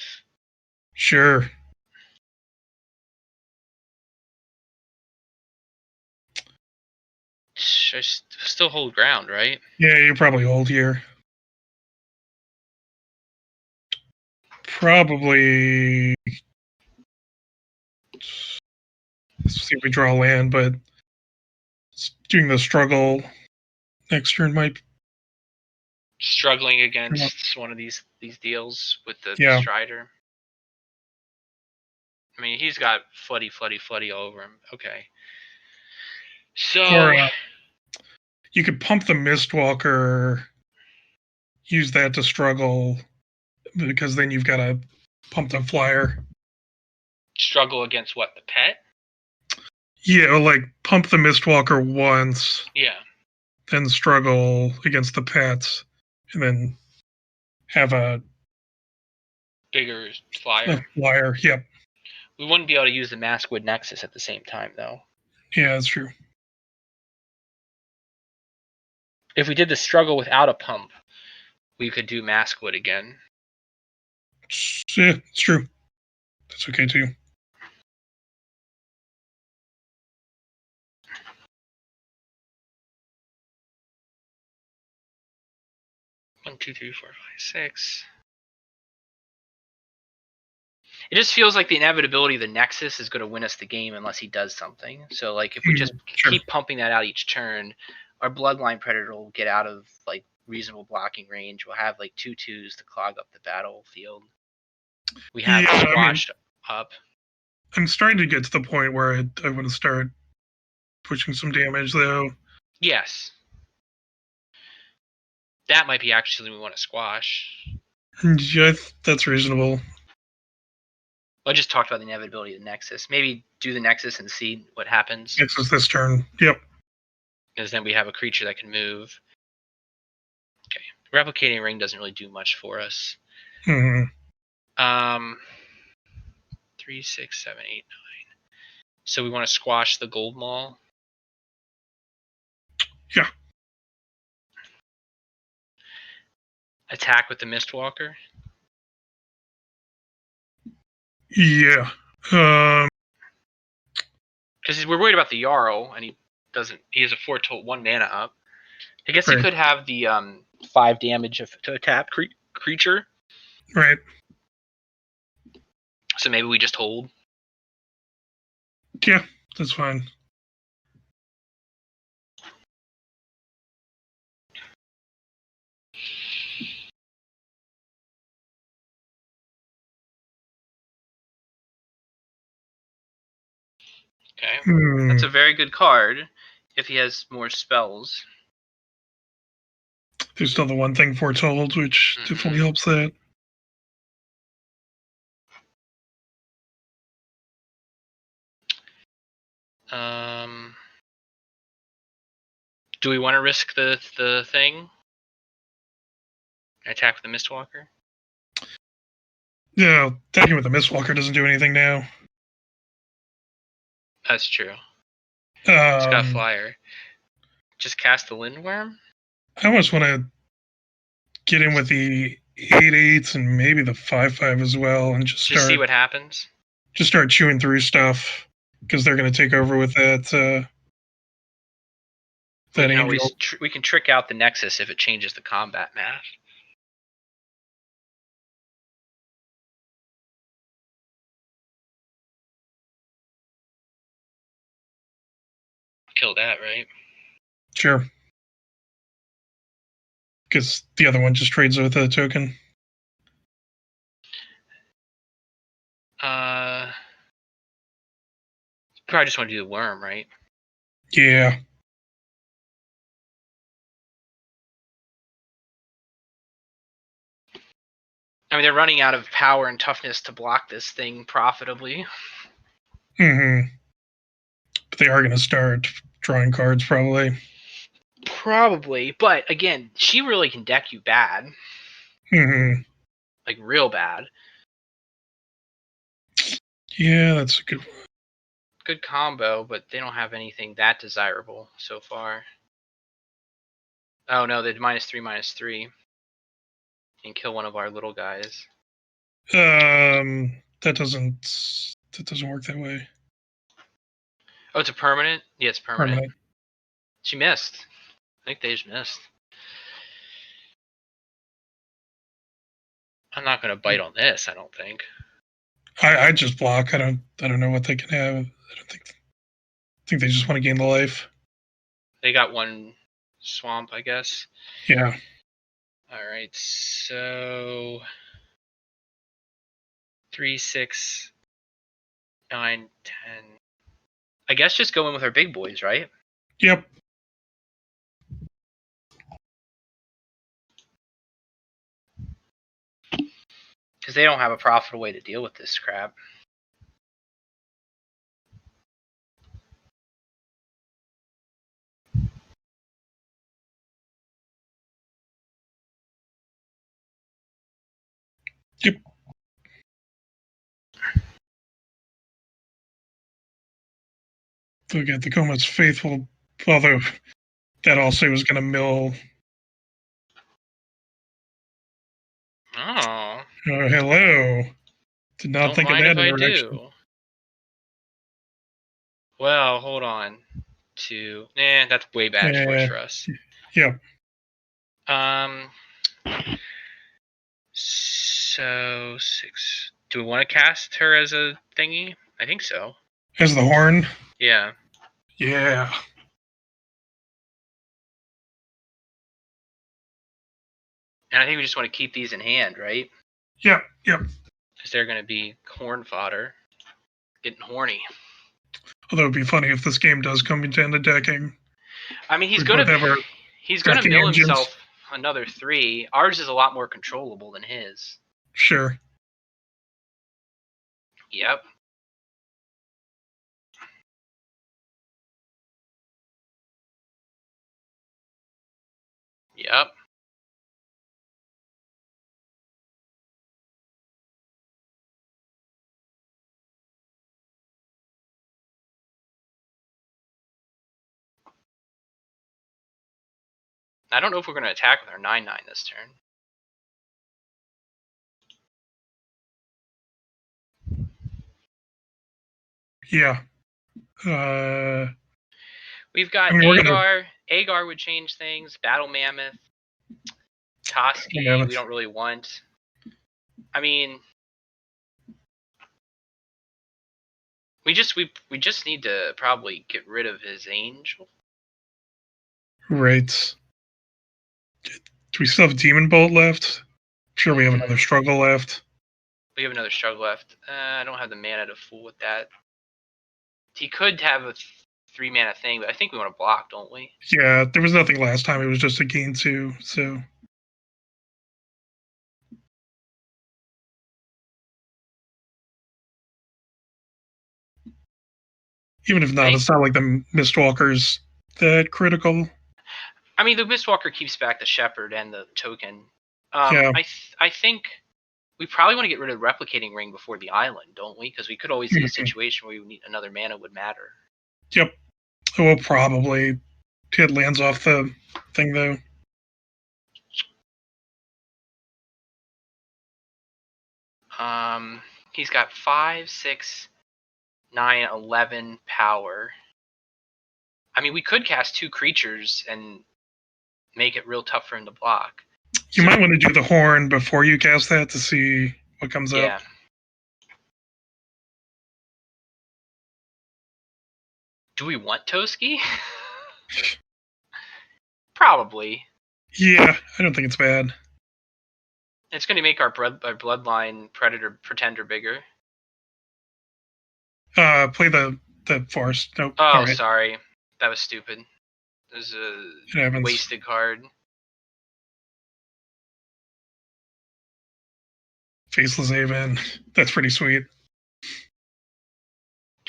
Sure. I still hold ground, right? Yeah, you probably hold here. Probably. Let's see if we draw land, but doing the struggle next turn might. Struggling against one of these deals with the Strider. I mean, he's got floody all over him. Okay. So Or you could pump the Mistwalker, use that to struggle, because then you've got to pump the flyer. Struggle against what? The pet? Yeah, like pump the Mistwalker once. Yeah. Then struggle against the pets, and then have a bigger flyer. Yep. We wouldn't be able to use the Maskwood Nexus at the same time, though. Yeah, that's true. If we did the struggle without a pump, we could do Maskwood again. Yeah, it's true. That's okay too. One, two, three, four, five, six. It just feels like the inevitability of the Nexus is going to win us the game unless he does something. So, like, if we just keep pumping that out each turn, our Bloodline Predator will get out of, like, reasonable blocking range. We'll have, like, 2/2s to clog up the battlefield. We have squashed up. I'm starting to get to the point where I want to start pushing some damage, though. Yes. That might be actually we want to squash. Yeah, that's reasonable. I just talked about the inevitability of the Nexus. Maybe do the Nexus and see what happens. Nexus this turn. Yep. Because then we have a creature that can move. Okay. Replicating Ring doesn't really do much for us. 3, 6, 7, 8, 9. So we want to squash the Gold Maul? Yeah. Attack with the Mistwalker. Yeah. Because we're worried about the Jarl, and he doesn't. He has a 1 mana up. I guess he Right. could have the 5 damage to attack creature. Right. So maybe we just hold. Yeah, that's fine. Okay. That's a very good card if he has more spells. There's still the one thing foretold, which definitely helps that. Do we want to risk the thing? Attack with the Mistwalker? No, attacking with the Mistwalker doesn't do anything now. That's true. It's got flyer. Just cast the Lindworm? I almost want to get in with the 8/8 and maybe the 5/5 as well, and just see what happens. Just start chewing through stuff because they're going to take over with that. That angel. We can trick out the Nexus if it changes the combat math. Kill that, right? Sure. Because the other one just trades with a token. Probably just want to do the worm, right? Yeah. I mean, they're running out of power and toughness to block this thing profitably. Mm-hmm. But they are going to start drawing cards, probably. Probably, but again, she really can deck you bad. Mm-hmm. Like, real bad. Yeah, that's a good one. Good combo, but they don't have anything that desirable so far. Oh no, they're -3/-3. And kill one of our little guys. That doesn't work that way. Oh, it's a permanent? Yeah, it's permanent. Permanent. She missed. I think they just missed. I'm not gonna bite on this, I don't think. I just block. I don't know what they can have. I think they just want to gain the life. They got one swamp, I guess. Yeah. Alright, so 3, 6, 9, 10. I guess just go in with our big boys, right? Yep. Because they don't have a profitable way to deal with this crap. Yep. Look at the Comet's Faithful, although that also was going to mill. Oh. Hello. Did not Don't think of mind that if I direction. do. Well, hold on. That's way bad for us. Yep. So 6. Do we want to cast her as a thingy? I think so. As the horn? Yeah. Yeah. And I think we just want to keep these in hand, right? Yep. Because they're going to be horn fodder. Getting horny. Although it'd be funny if this game does come into end of decking. I mean, he's going to mill himself another 3. Ours is a lot more controllable than his. Sure. Yep. Yep. I don't know if we're going to attack with our 9/9 this turn. Yeah. We've got I mean, we're Agar. Agar would change things. Battle Mammoth. Toski, Mammoth. we don't really want. I mean, we just need to probably get rid of his angel. Right. Do we still have Demon Bolt left? Sure, we have another struggle left. We have another struggle left. I don't have the mana to fool with that. He could have a 3 mana thing, but I think we want to block, don't we? Yeah, there was nothing last time. It was just a gain 2, so. Even if not, it's not like the Mistwalker's that critical. I mean, the Mistwalker keeps back the Shepherd and the token. Yeah. I think we probably want to get rid of the Replicating Ring before the island, don't we? Because we could always see a situation where we need another mana would matter. Yep. We'll probably get lands off the thing, though. He's got 5, 6, 9, 11 power. I mean, we could cast 2 creatures and make it real tough for him to block. You might want to do the horn before you cast that to see what comes up. Do we want Toski? Probably. Yeah, I don't think it's bad. It's going to make our bloodline predator pretender bigger. Play the forest. Nope. Oh, right. Sorry. That was stupid. It was a It wasted card. Faceless Haven. That's pretty sweet.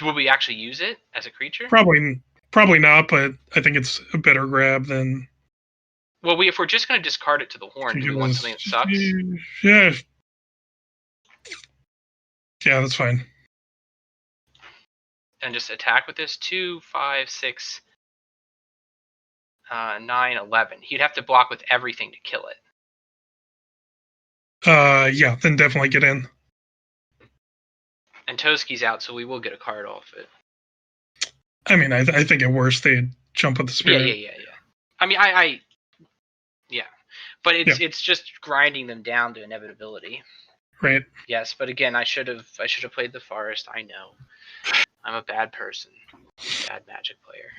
Will we actually use it as a creature? Probably not, but I think it's a better grab than. Well, if we're just going to discard it to the horn, do we want something that sucks? Yeah. Yeah, that's fine. And just attack with this 2, 5, 6, 9, 11. He'd have to block with everything to kill it. Yeah, then definitely get in. And Toski's out, so we will get a card off it. I mean, I think at worst they'd jump with the spirit. Yeah. I mean, yeah, but it's just grinding them down to inevitability. Right. Yes, but again, I should have played the forest. I know, I'm a bad person, bad Magic player.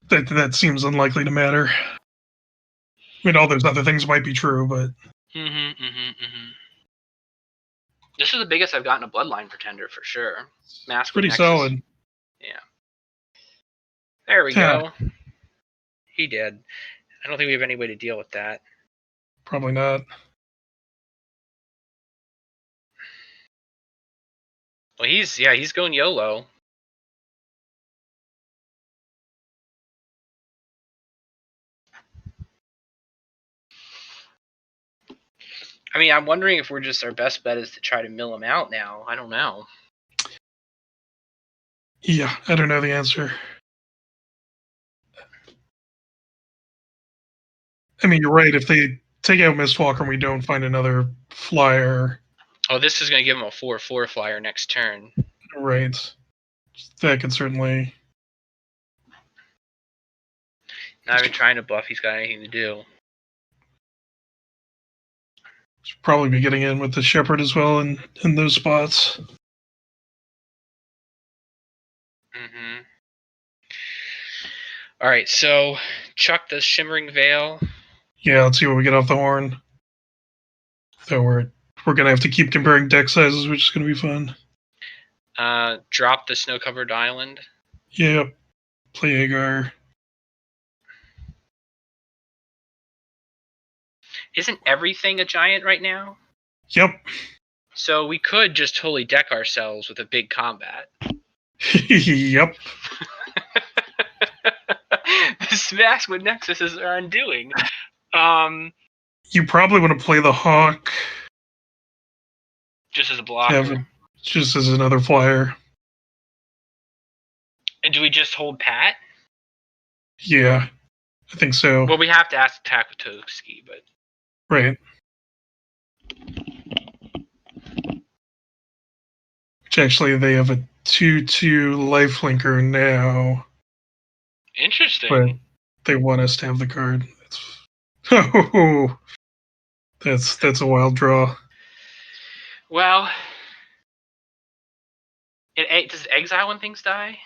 That seems unlikely to matter. I mean, all those other things might be true, but. This is the biggest I've gotten a Bloodline Pretender for sure. Mask pretty Nexus. Solid. Yeah. There we go. He did. I don't think we have any way to deal with that. Probably not. Well, he's going YOLO. I mean, I'm wondering if our best bet is to try to mill him out now. I don't know. Yeah, I don't know the answer. I mean, you're right. If they take out Mistwalker and we don't find another flyer. Oh, this is going to give him a 4/4 flyer next turn. Right. That could certainly. Not even trying to bluff. He's got anything to do. Should probably be getting in with the Shepherd as well in those spots. All right, so chuck the Shimmering Veil. Yeah, let's see what we get off the horn. So we're gonna have to keep comparing deck sizes, which is gonna be fun. Drop the Snow-Covered Island. Yep. Play Agar. Isn't everything a giant right now? Yep. So we could just totally deck ourselves with a big combat. Yep. The Smash with Nexus is our undoing. You probably want to play the Hawk. Just as a blocker. Just as another flyer. And do we just hold pat? Yeah, I think so. Well, we have to attack with Toski, but... Right. Actually, they have a 2/2 lifelinker now, Interesting. but they want us to have the card. Oh, that's a wild draw. Well, does it exile when things die?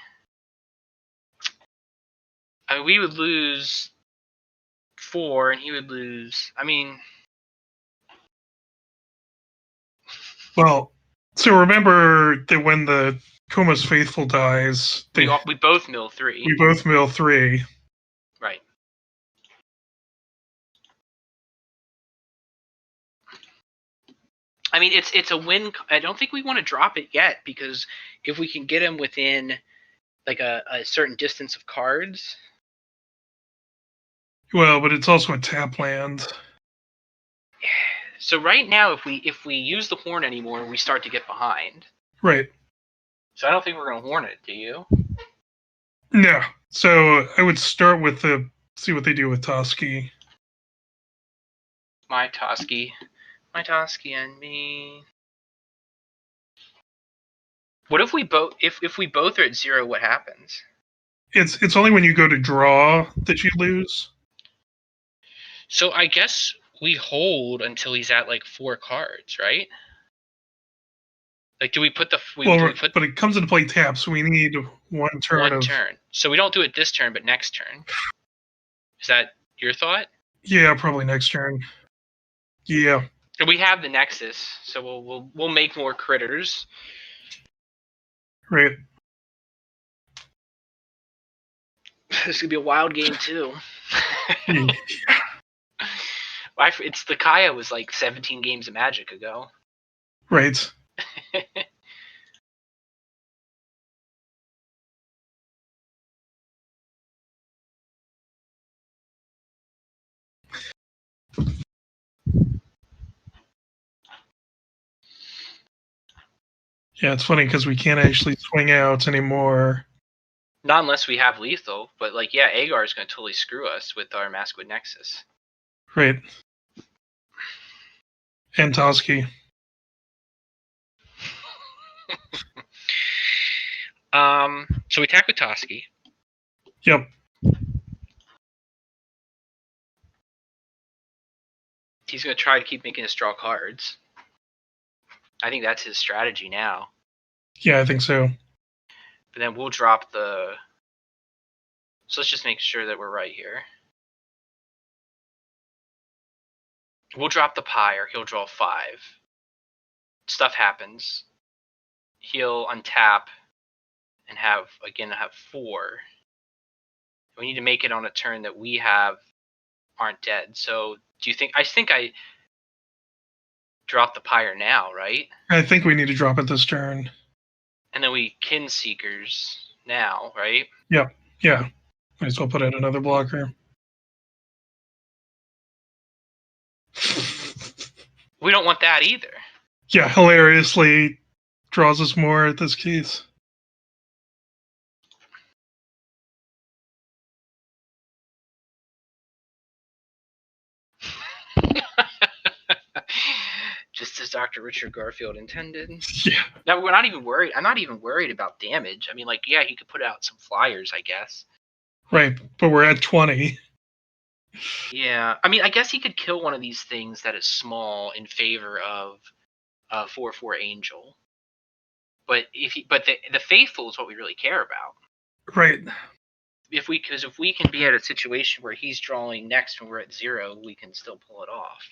I mean, we would lose 4, and he would lose. I mean, Well, so remember that when the Kuma's Faithful dies, we both mill 3. we both mill 3. Right. I mean, it's a win. I don't think we want to drop it yet, because if we can get him within like a certain distance of cards. Well, but it's also a tap land. So right now, if we use the horn anymore, we start to get behind. Right. So I don't think we're gonna horn it. Do you? No. So I would start with see what they do with Toski. My Toski and me. What if we both if we both are at 0? What happens? It's only when you go to draw that you lose. So I guess we hold until he's at like 4 cards, right? Like, do we put the? But it comes into play tap, so we need one turn turn. So we don't do it this turn, but next turn. Is that your thought? Yeah, probably next turn. Yeah. We have the Nexus, so we'll make more critters. Right. This could be a wild game too. Yeah. It's the Kaya was like 17 games of Magic ago. Right. Yeah, it's funny because we can't actually swing out anymore. Not unless we have lethal, but like, yeah, Agar is going to totally screw us with our Maskwood Nexus. Right. And Toski. So we attack with Toski. Yep. He's going to try to keep making us draw cards. I think that's his strategy now. Yeah, I think so. But then we'll drop the... So let's just make sure that we're right here. We'll drop the Pyre. He'll draw 5. Stuff happens. He'll untap and have 4. We need to make it on a turn that we aren't dead. So do you think... I think I drop the Pyre now, right? I think we need to drop it this turn. And then we Kin Seekers now, right? Yep. Yeah. Might as well put in another blocker. We don't want that either. Yeah, hilariously draws us more at this case. Just as Dr. Richard Garfield intended. Yeah. Now we're not even worried. I'm not even worried about damage. I mean, like, yeah, he could put out some flyers, I guess. Right, but we're at 20. Yeah, I mean, I guess he could kill one of these things that is small in favor of 4/4 Angel. But the faithful is what we really care about. Right. If we can be at a situation where he's drawing next when we're at 0, we can still pull it off.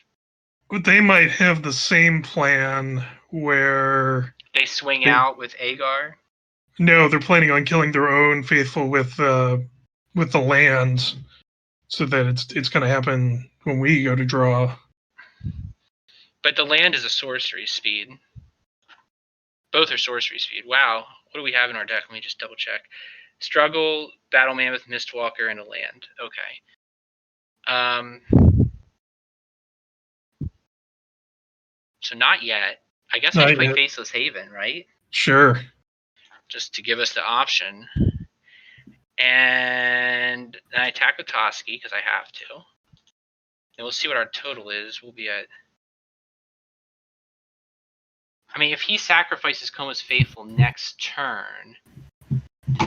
But they might have the same plan where they swing out with Agar. No, they're planning on killing their own faithful with the land, so that it's going to happen when we go to draw. But the land is a sorcery speed. Both are sorcery speed. Wow. What do we have in our deck? Let me just double check. Struggle, Battle Mammoth, Mistwalker, and a land. Okay. So not yet. I guess I play Faceless Haven, right? Sure. Just to give us the option. And then I attack with Toski because I have to. And we'll see what our total is. We'll be at... I mean, if he sacrifices Coma's Faithful next turn,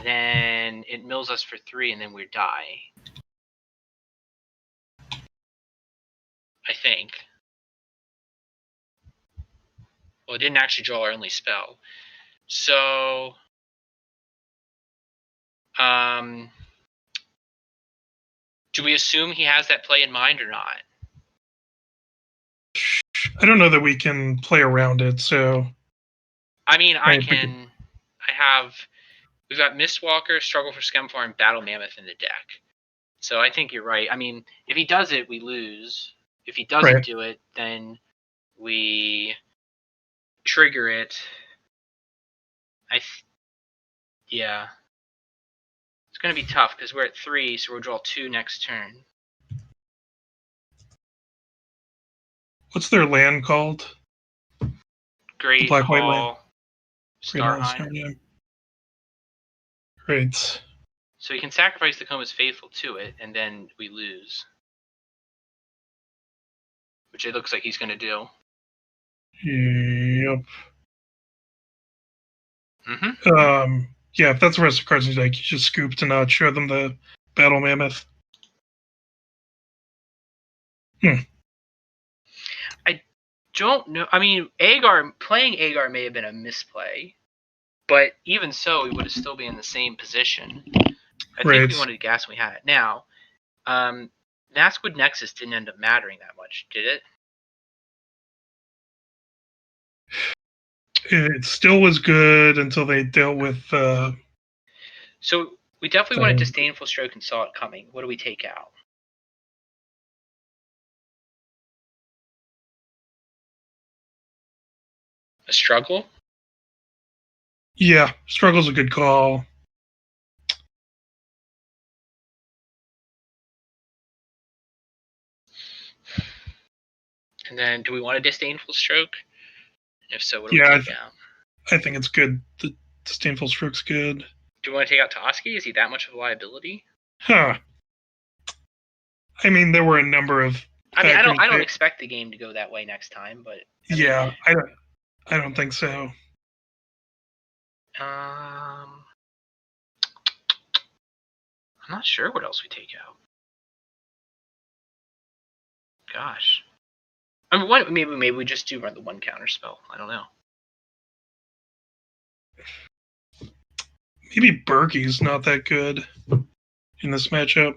then it mills us for 3, and then we die. I think. Well, it didn't actually draw our only spell. So, do we assume he has that play in mind or not? I don't know that we can play around it, so... I mean, we've got Mistwalker, Struggle for Skemfar, and Battle Mammoth in the deck. So I think you're right. I mean, if he does it, we lose. If he doesn't do it, then we trigger it. Yeah. It's going to be tough because we're at 3, so we'll draw 2 next turn. What's their land called? Great Black White Hall, land. Starheim. Yeah. Great. So you can sacrifice the Coma's Faithful to it, and then we lose. Which it looks like he's going to do. Yep. Mm-hmm. Yeah, if that's the rest of the cards in the deck, you just scoop to not show them the Battle Mammoth. I don't know. I mean, playing Agar may have been a misplay, but even so, we would have still been in the same position. I think we wanted to gas when we had it. Now, Nazgûl Nexus didn't end up mattering that much, did it? It still was good until they dealt with... So we definitely wanted Disdainful Stroke and saw it coming. What do we take out? A Struggle? Yeah, Struggle's a good call. And then, do we want a Disdainful Stroke? If so, what do we take out? I think it's good. The Disdainful Stroke's good. Do we want to take out Toski? Is he that much of a liability? Huh. I mean, there were a number of... I mean, I don't expect the game to go that way next time, but... I don't think so. I'm not sure what else we take out. Gosh. I mean, maybe we just do run the 1 counter spell. I don't know. Maybe Berkey's not that good in this matchup.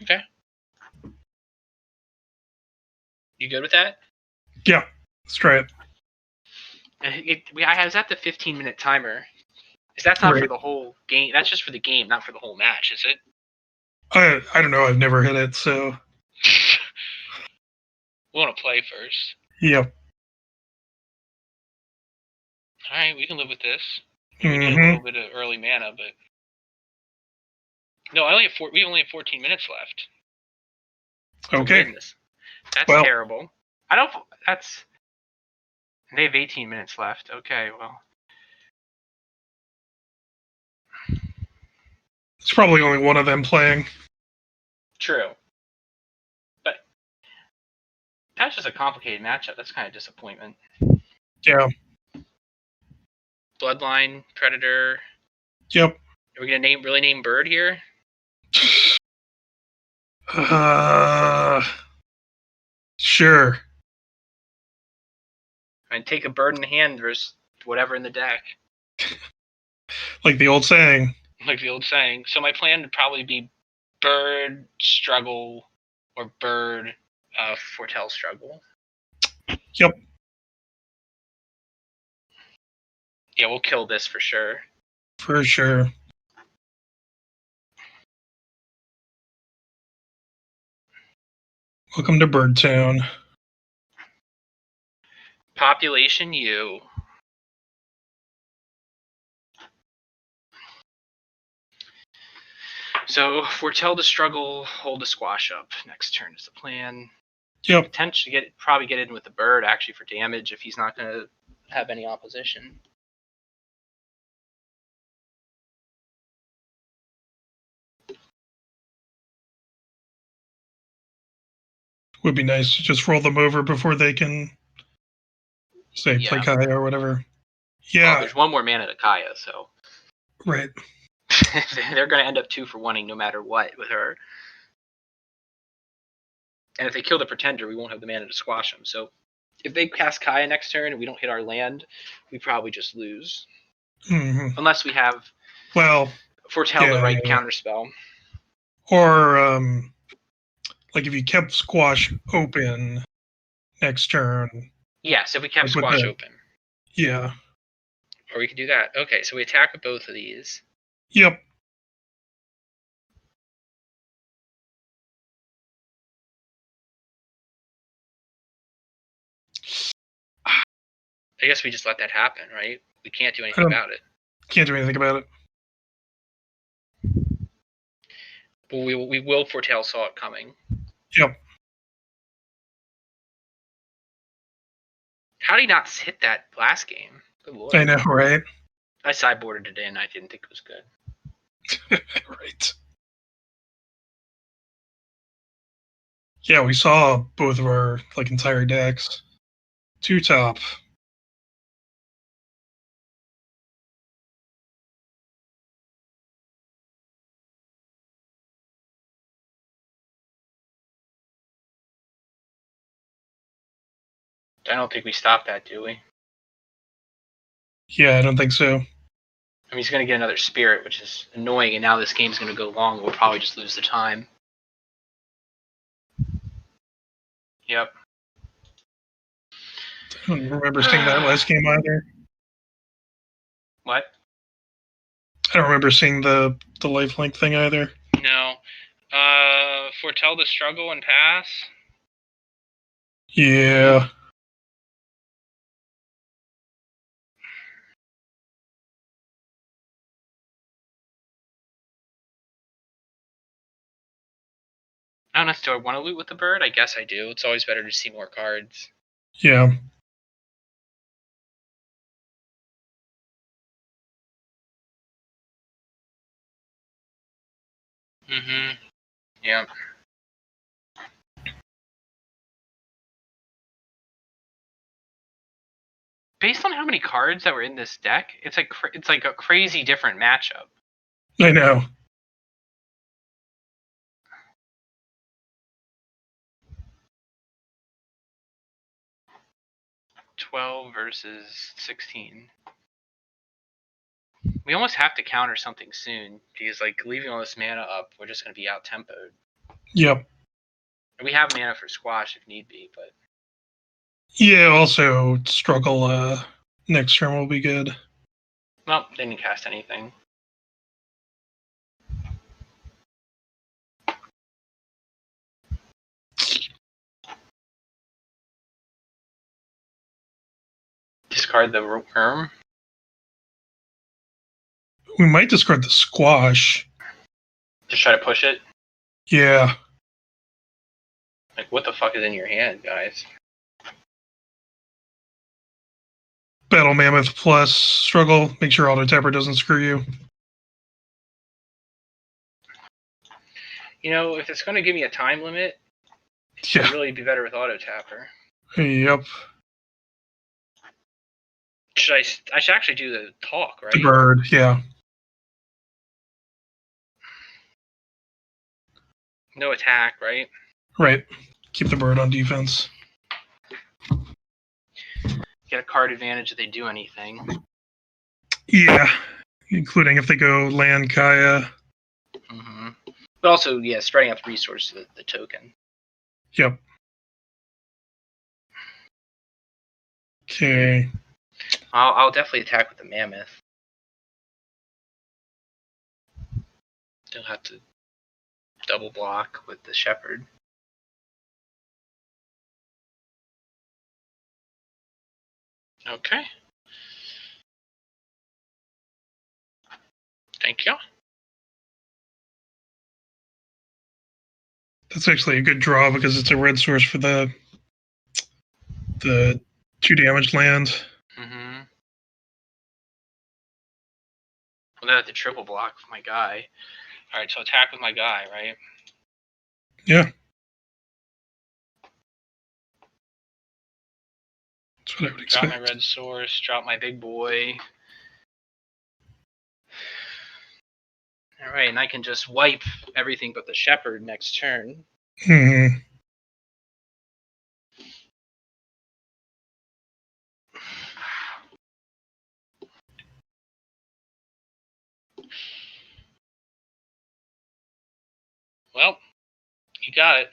Okay. You good with that? Yeah, let's try it. I was at the 15-minute timer. That's not for the whole game. That's just for the game, not for the whole match, is it? I don't know. I've never hit it, so... We want to play first. Yep. Alright, we can live with this. We need a little bit of early mana, but... No, we only have 14 minutes left. Okay. That's terrible. They have 18 minutes left. Okay, well... It's probably only one of them playing. True. But that's just a complicated matchup. That's kind of disappointment. Yeah. Bloodline, Predator. Yep. Are we going to really name Bird here? Sure. I mean, take a bird in the hand versus whatever in the deck. Like the old saying. So my plan would probably be Bird, Struggle, or Bird, Foretell, Struggle. Yep. Yeah, we'll kill this for sure. For sure. Welcome to Birdtown. Population U. So, Foretell the Struggle, hold the Squash up. Next turn is the plan. Yep. Potentially probably get in with the Bird, actually, for damage if he's not going to have any opposition. Would be nice to just roll them over before they can say play Yeah. Kaya or whatever. Oh, Yeah, there's one more mana to Kaya, so right. they're going to end up 2 for 1-ing no matter what with her. And if they kill the Pretender, we won't have the mana to squash them. So if they cast Kaya next turn and we don't hit our land, we probably just lose. Mm-hmm. Unless we have Foretell the right counterspell. Or like if you kept squash open next turn. Yes, if we kept Like squash open. Yeah. Or we could do that. Okay, so we attack with both of these. Yep. I guess we just let that happen, right? We can't do anything about it. Can't do anything about it. But we will foretell saw it coming. Yep. How did he not hit that last game? Good lord. I know, right? I sideboarded it in. I didn't think it was good. Right. Yeah, we saw both of our entire decks. 2 top. I don't think we stop that, do we? Yeah, I don't think so. I mean, he's going to get another Spirit, which is annoying, and now this game's going to go long. We'll probably just lose the time. Yep. I don't remember seeing that last game either. What? I don't remember seeing the lifelink thing either. No. Foretell the struggle and pass? Yeah. I don't know. Do I want to loot with the bird? I guess I do. It's always better to see more cards. Yeah. Mm-hmm. Yeah. Based on how many cards that were in this deck, it's like a crazy different matchup. I know. $12 versus 16. We almost have to counter something soon because leaving all this mana up, we're just going to be out tempoed. Yep. We have mana for squash if need be, but yeah. Also, struggle next turn will be good. well, they didn't cast anything. Discard the worm. We might discard the squash. Just try to push it. Yeah. What the fuck is in your hand, guys? Battle Mammoth plus struggle. Make sure Auto Tapper doesn't screw you. If it's going to give me a time limit, it would really be better with Auto Tapper. Yep. I should actually do the talk, right? The bird, yeah. No attack, right? Right. Keep the bird on defense. Get a card advantage if they do anything. Yeah. Including if they go land Kaya. Mm-hmm. But also, yeah, spreading out the resource to the token. Yep. Okay. I'll definitely attack with the mammoth. They'll have to double block with the shepherd. Okay. Thank you. That's actually a good draw because it's a red source for the 2 damaged land. Mm-hmm. Well, then I have to triple block with my guy. Alright, so attack with my guy, right? Yeah. That's what I would Drop expect. my red source. Drop my big boy. All right, and I can just wipe everything but the shepherd next turn. Mm-hmm. Well, you got it.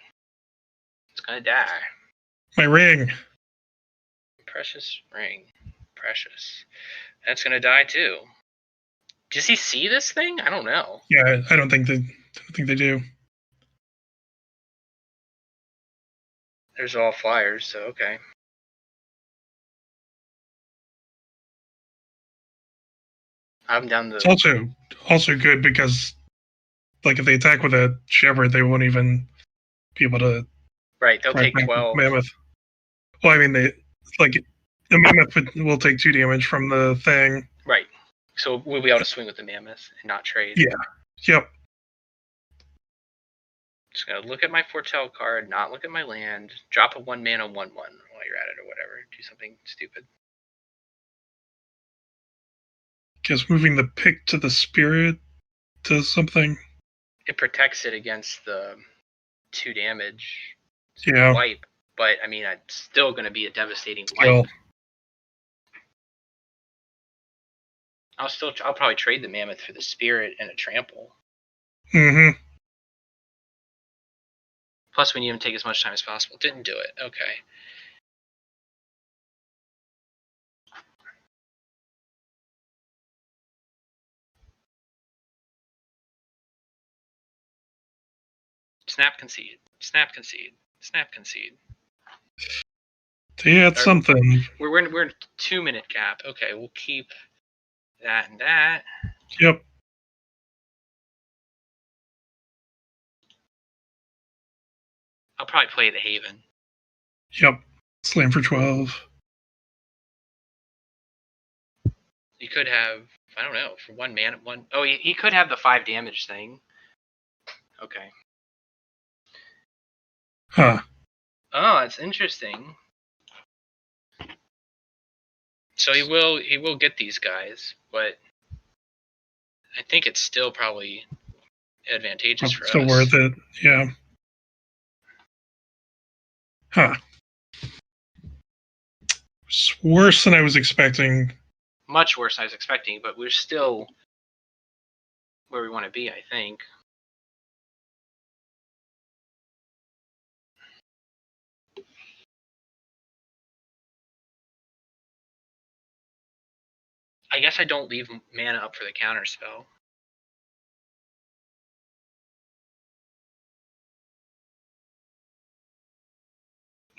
It's gonna die. My ring. Precious ring. Precious. That's gonna die too. Does he see this thing? I don't know. Yeah, I don't think they do. There's all flyers, so okay. I'm down It's the. also good because, like, if they attack with a shepherd, they won't even be able to Right, they'll drive take back the 12. mammoth. Well, I mean, the mammoth will take 2 damage from the thing. Right. So we'll be able to swing with the mammoth and not trade. Yeah. Yep. Just gonna look at my foretell card, not look at my land. Drop a 1-mana 1/1 while you're at it, or whatever. Do something stupid. Guess moving the pick to the spirit does something. It protects it against the 2 damage Yeah. wipe, but I mean, it's still gonna be a devastating Still. wipe. I'll probably trade the mammoth for the spirit and a trample. Mm-hmm. Plus, we need him to take as much time as possible. Didn't do it. Okay. Snap, concede. Snap, concede. Snap, concede. Yeah, it's something. We're in 2-minute gap. Okay, we'll keep that and that. Yep. I'll probably play the Haven. Yep. Slam for 12. He could have, I don't know, for 1 mana, one. Oh, he could have the 5 damage thing. Okay. Huh. Oh, it's interesting. So he will get these guys, but I think it's still probably advantageous for Still us. worth it. Yeah. Huh. It's worse than I was expecting. Much worse than I was expecting, but we're still where we want to be, I think. I guess I don't leave mana up for the counter spell.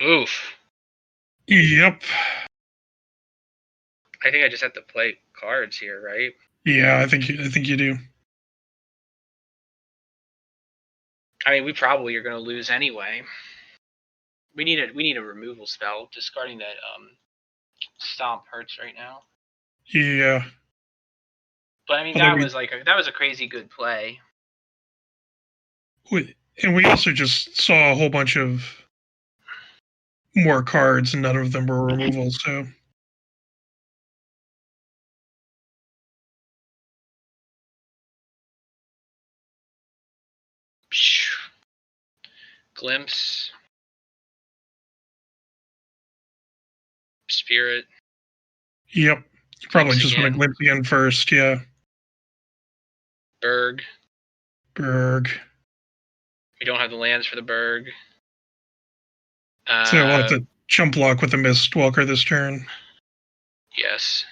Oof. Yep. I think I just have to play cards here, right? Yeah, I think you do. I mean, we probably are going to lose anyway. We need a removal spell. Discarding that stomp hurts right now. Yeah. But I mean, Although that was a crazy good play. And we also just saw a whole bunch of more cards, and none of them were removals. So Glimpse. Spirit. yep, you probably Glimpse just want to again. glimpse again first. Yeah. Berg. Berg. We don't have the lands for the Berg. So we'll have to jump block with the Mistwalker this turn. Yes.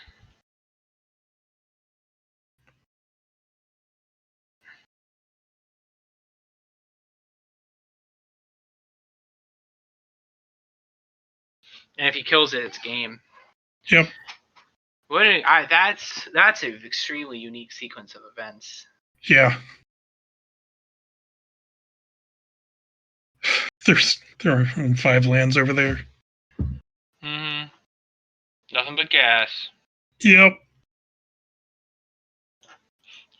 And if he kills it, it's game. Yep. That's an extremely unique sequence of events. Yeah. There are 5 lands over there. Mm-hmm. Nothing but gas. Yep.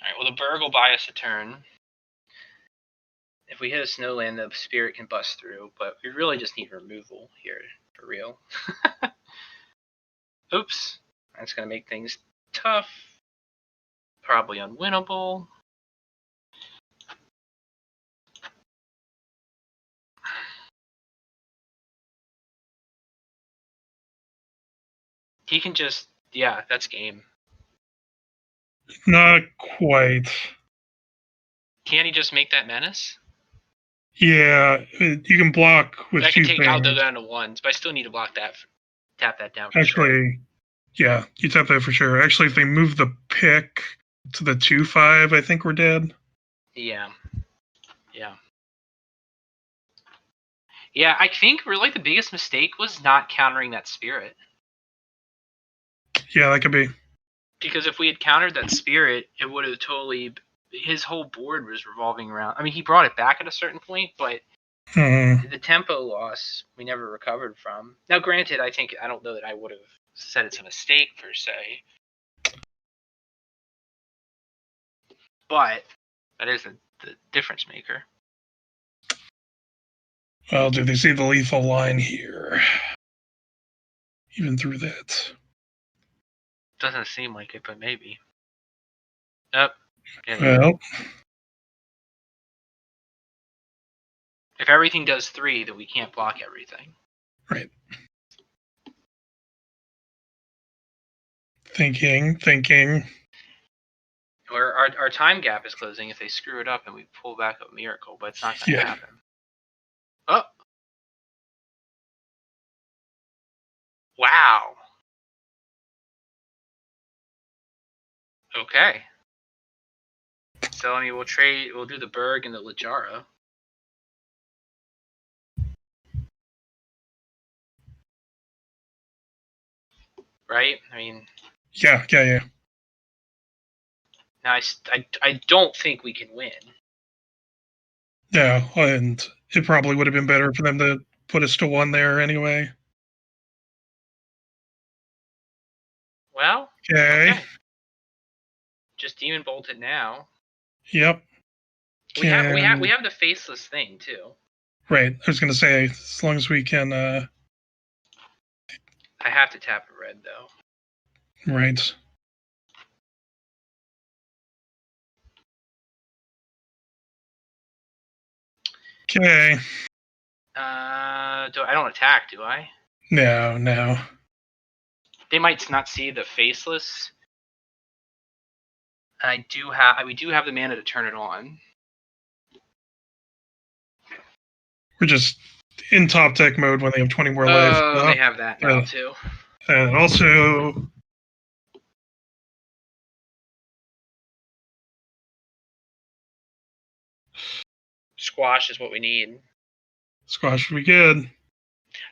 Alright, well, the Berg will buy us a turn. If we hit a snow land, the Spirit can bust through, but we really just need removal here, for real. Oops. That's going to make things tough. Probably unwinnable. He can just... Yeah, that's game. Not quite. Can't he just make that menace? Yeah, you can block with I can two take things. Aldo down to ones, but I still need to block that. Tap that down for sure. Actually, yeah, you tap that for sure. Actually, if they move the pick to the 2/5, I think we're dead. Yeah. Yeah. Yeah, I think really the biggest mistake was not countering that spirit. Yeah, that could be. Because if we had countered that spirit, it would have totally... His whole board was revolving around... I mean, he brought it back at a certain point, but the tempo loss we never recovered from. Now, granted, I don't know that I would have said it's a mistake per se, but that is the difference maker. Well, do they see the lethal line here? Even through that. Doesn't seem like it, but maybe. Oh, Well, if everything does 3, then we can't block everything. right. Thinking. Or our time gap is closing if they screw it up and we pull back a miracle, but it's not going to happen. Oh! Wow! Okay. So, I mean, we'll do the Berg and the Lajara. Right? I mean... Yeah. Now, I don't think we can win. No, and it probably would have been better for them to put us to 1 there anyway. Well, Okay. Just Demon Bolt it now. Yep. We have the faceless thing too. Right. I was going to say, as long as we can. I have to tap a red though. Right. Okay. I don't attack, do I? No. They might not see the faceless. We do have the mana to turn it on. We're just in top deck mode when they have 20 more life. Oh, they have that now too. And also, Squash is what we need. squash would be good.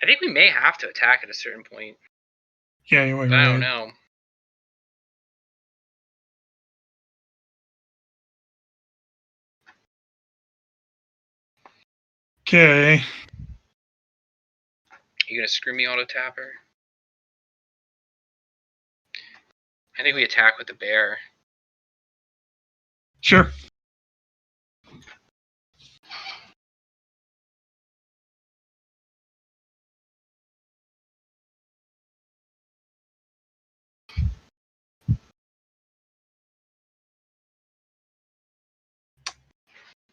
I think we may have to attack at a certain point. Yeah, you might be I right. don't know. Okay. You gonna screw me, auto tapper? I think we attack with the bear. Sure.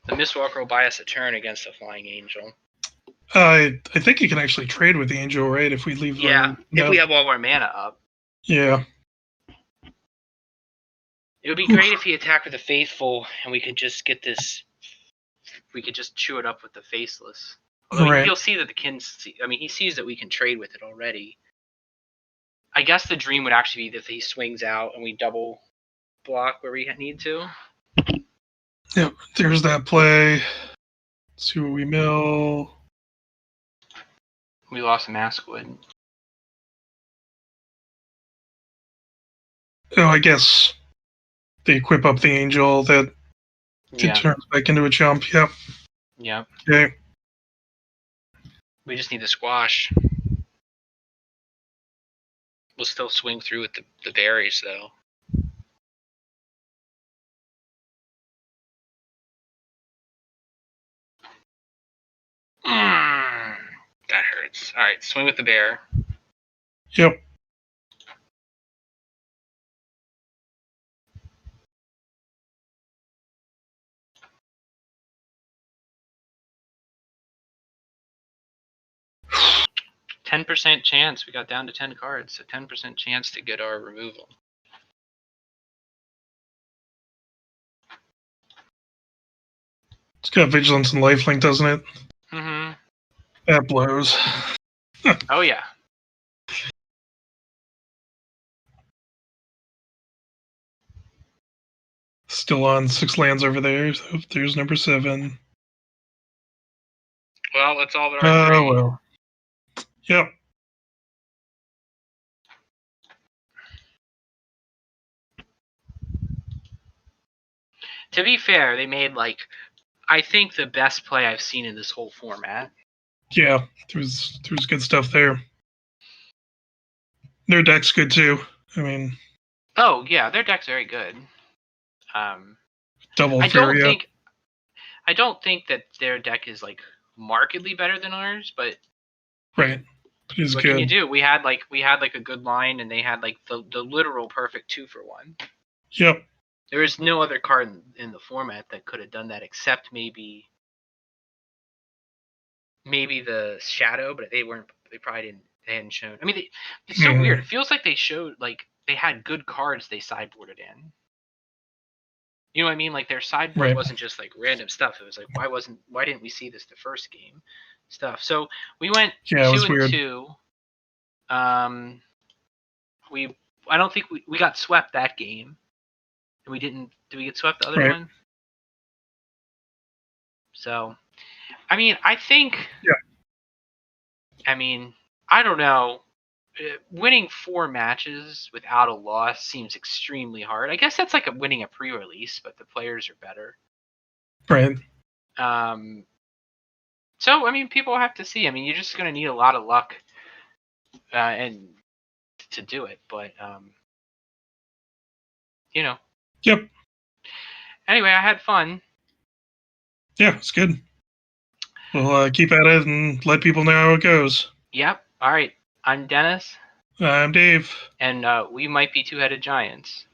The Mistwalker will buy us a turn against the Flying Angel. I think you can actually trade with the angel, right? If we leave. Yeah, if we have all of our mana up. Yeah. It would be great if he attacked with the Faithful and we could just get this. We could just chew it up with the Faceless. Although he'll see that he sees that we can trade with it already. I guess the dream would actually be that he swings out and we double block where we need to. Yep. There's that play. Let's see what we mill. We lost Maskwood. Oh, I guess they equip up the angel that it turns back into a chump. Yep. Yep. Okay. We just need to squash. We'll still swing through with the berries, though. That hurts. All right, swing with the bear. Yep. 10% chance. We got down to 10 cards, so 10% chance to get our removal. It's got Vigilance and Lifelink, doesn't it? Mm-hmm. That blows. Oh, yeah. Still on 6 lands over there. So there's number 7. Well, it's all but our 3. Oh, well. Yep. To be fair, they made, I think the best play I've seen in this whole format. Yeah, there's good stuff there. Their deck's good too. I mean, oh yeah, their deck's very good. double I Furia. don't think that their deck is markedly better than ours, but Right, it's what good. can you do? We had a good line, and they had the literal perfect 2-for-1. Yep. There is no other card in the format that could have done that, except maybe the Shadow, but they probably didn't. They hadn't shown. I mean, it's so weird. It feels like they showed they had good cards they sideboarded in. You know what I mean? Their sideboard wasn't just random stuff. It was why didn't we see this the first game? Stuff. So we went 2-2. I don't think we got swept that game. And we didn't. Did we get swept the other one? So, I mean, I think. Yeah. I mean, I don't know. Winning 4 matches without a loss seems extremely hard. I guess that's winning a pre-release, but the players are better. Right. So, I mean, people have to see. I mean, you're just going to need a lot of luck and to do it. But, Yep. Anyway, I had fun. Yeah, it's good. We'll keep at it and let people know how it goes. Yep. All right. I'm Dennis. I'm Dave. And we might be Two-Headed Giants.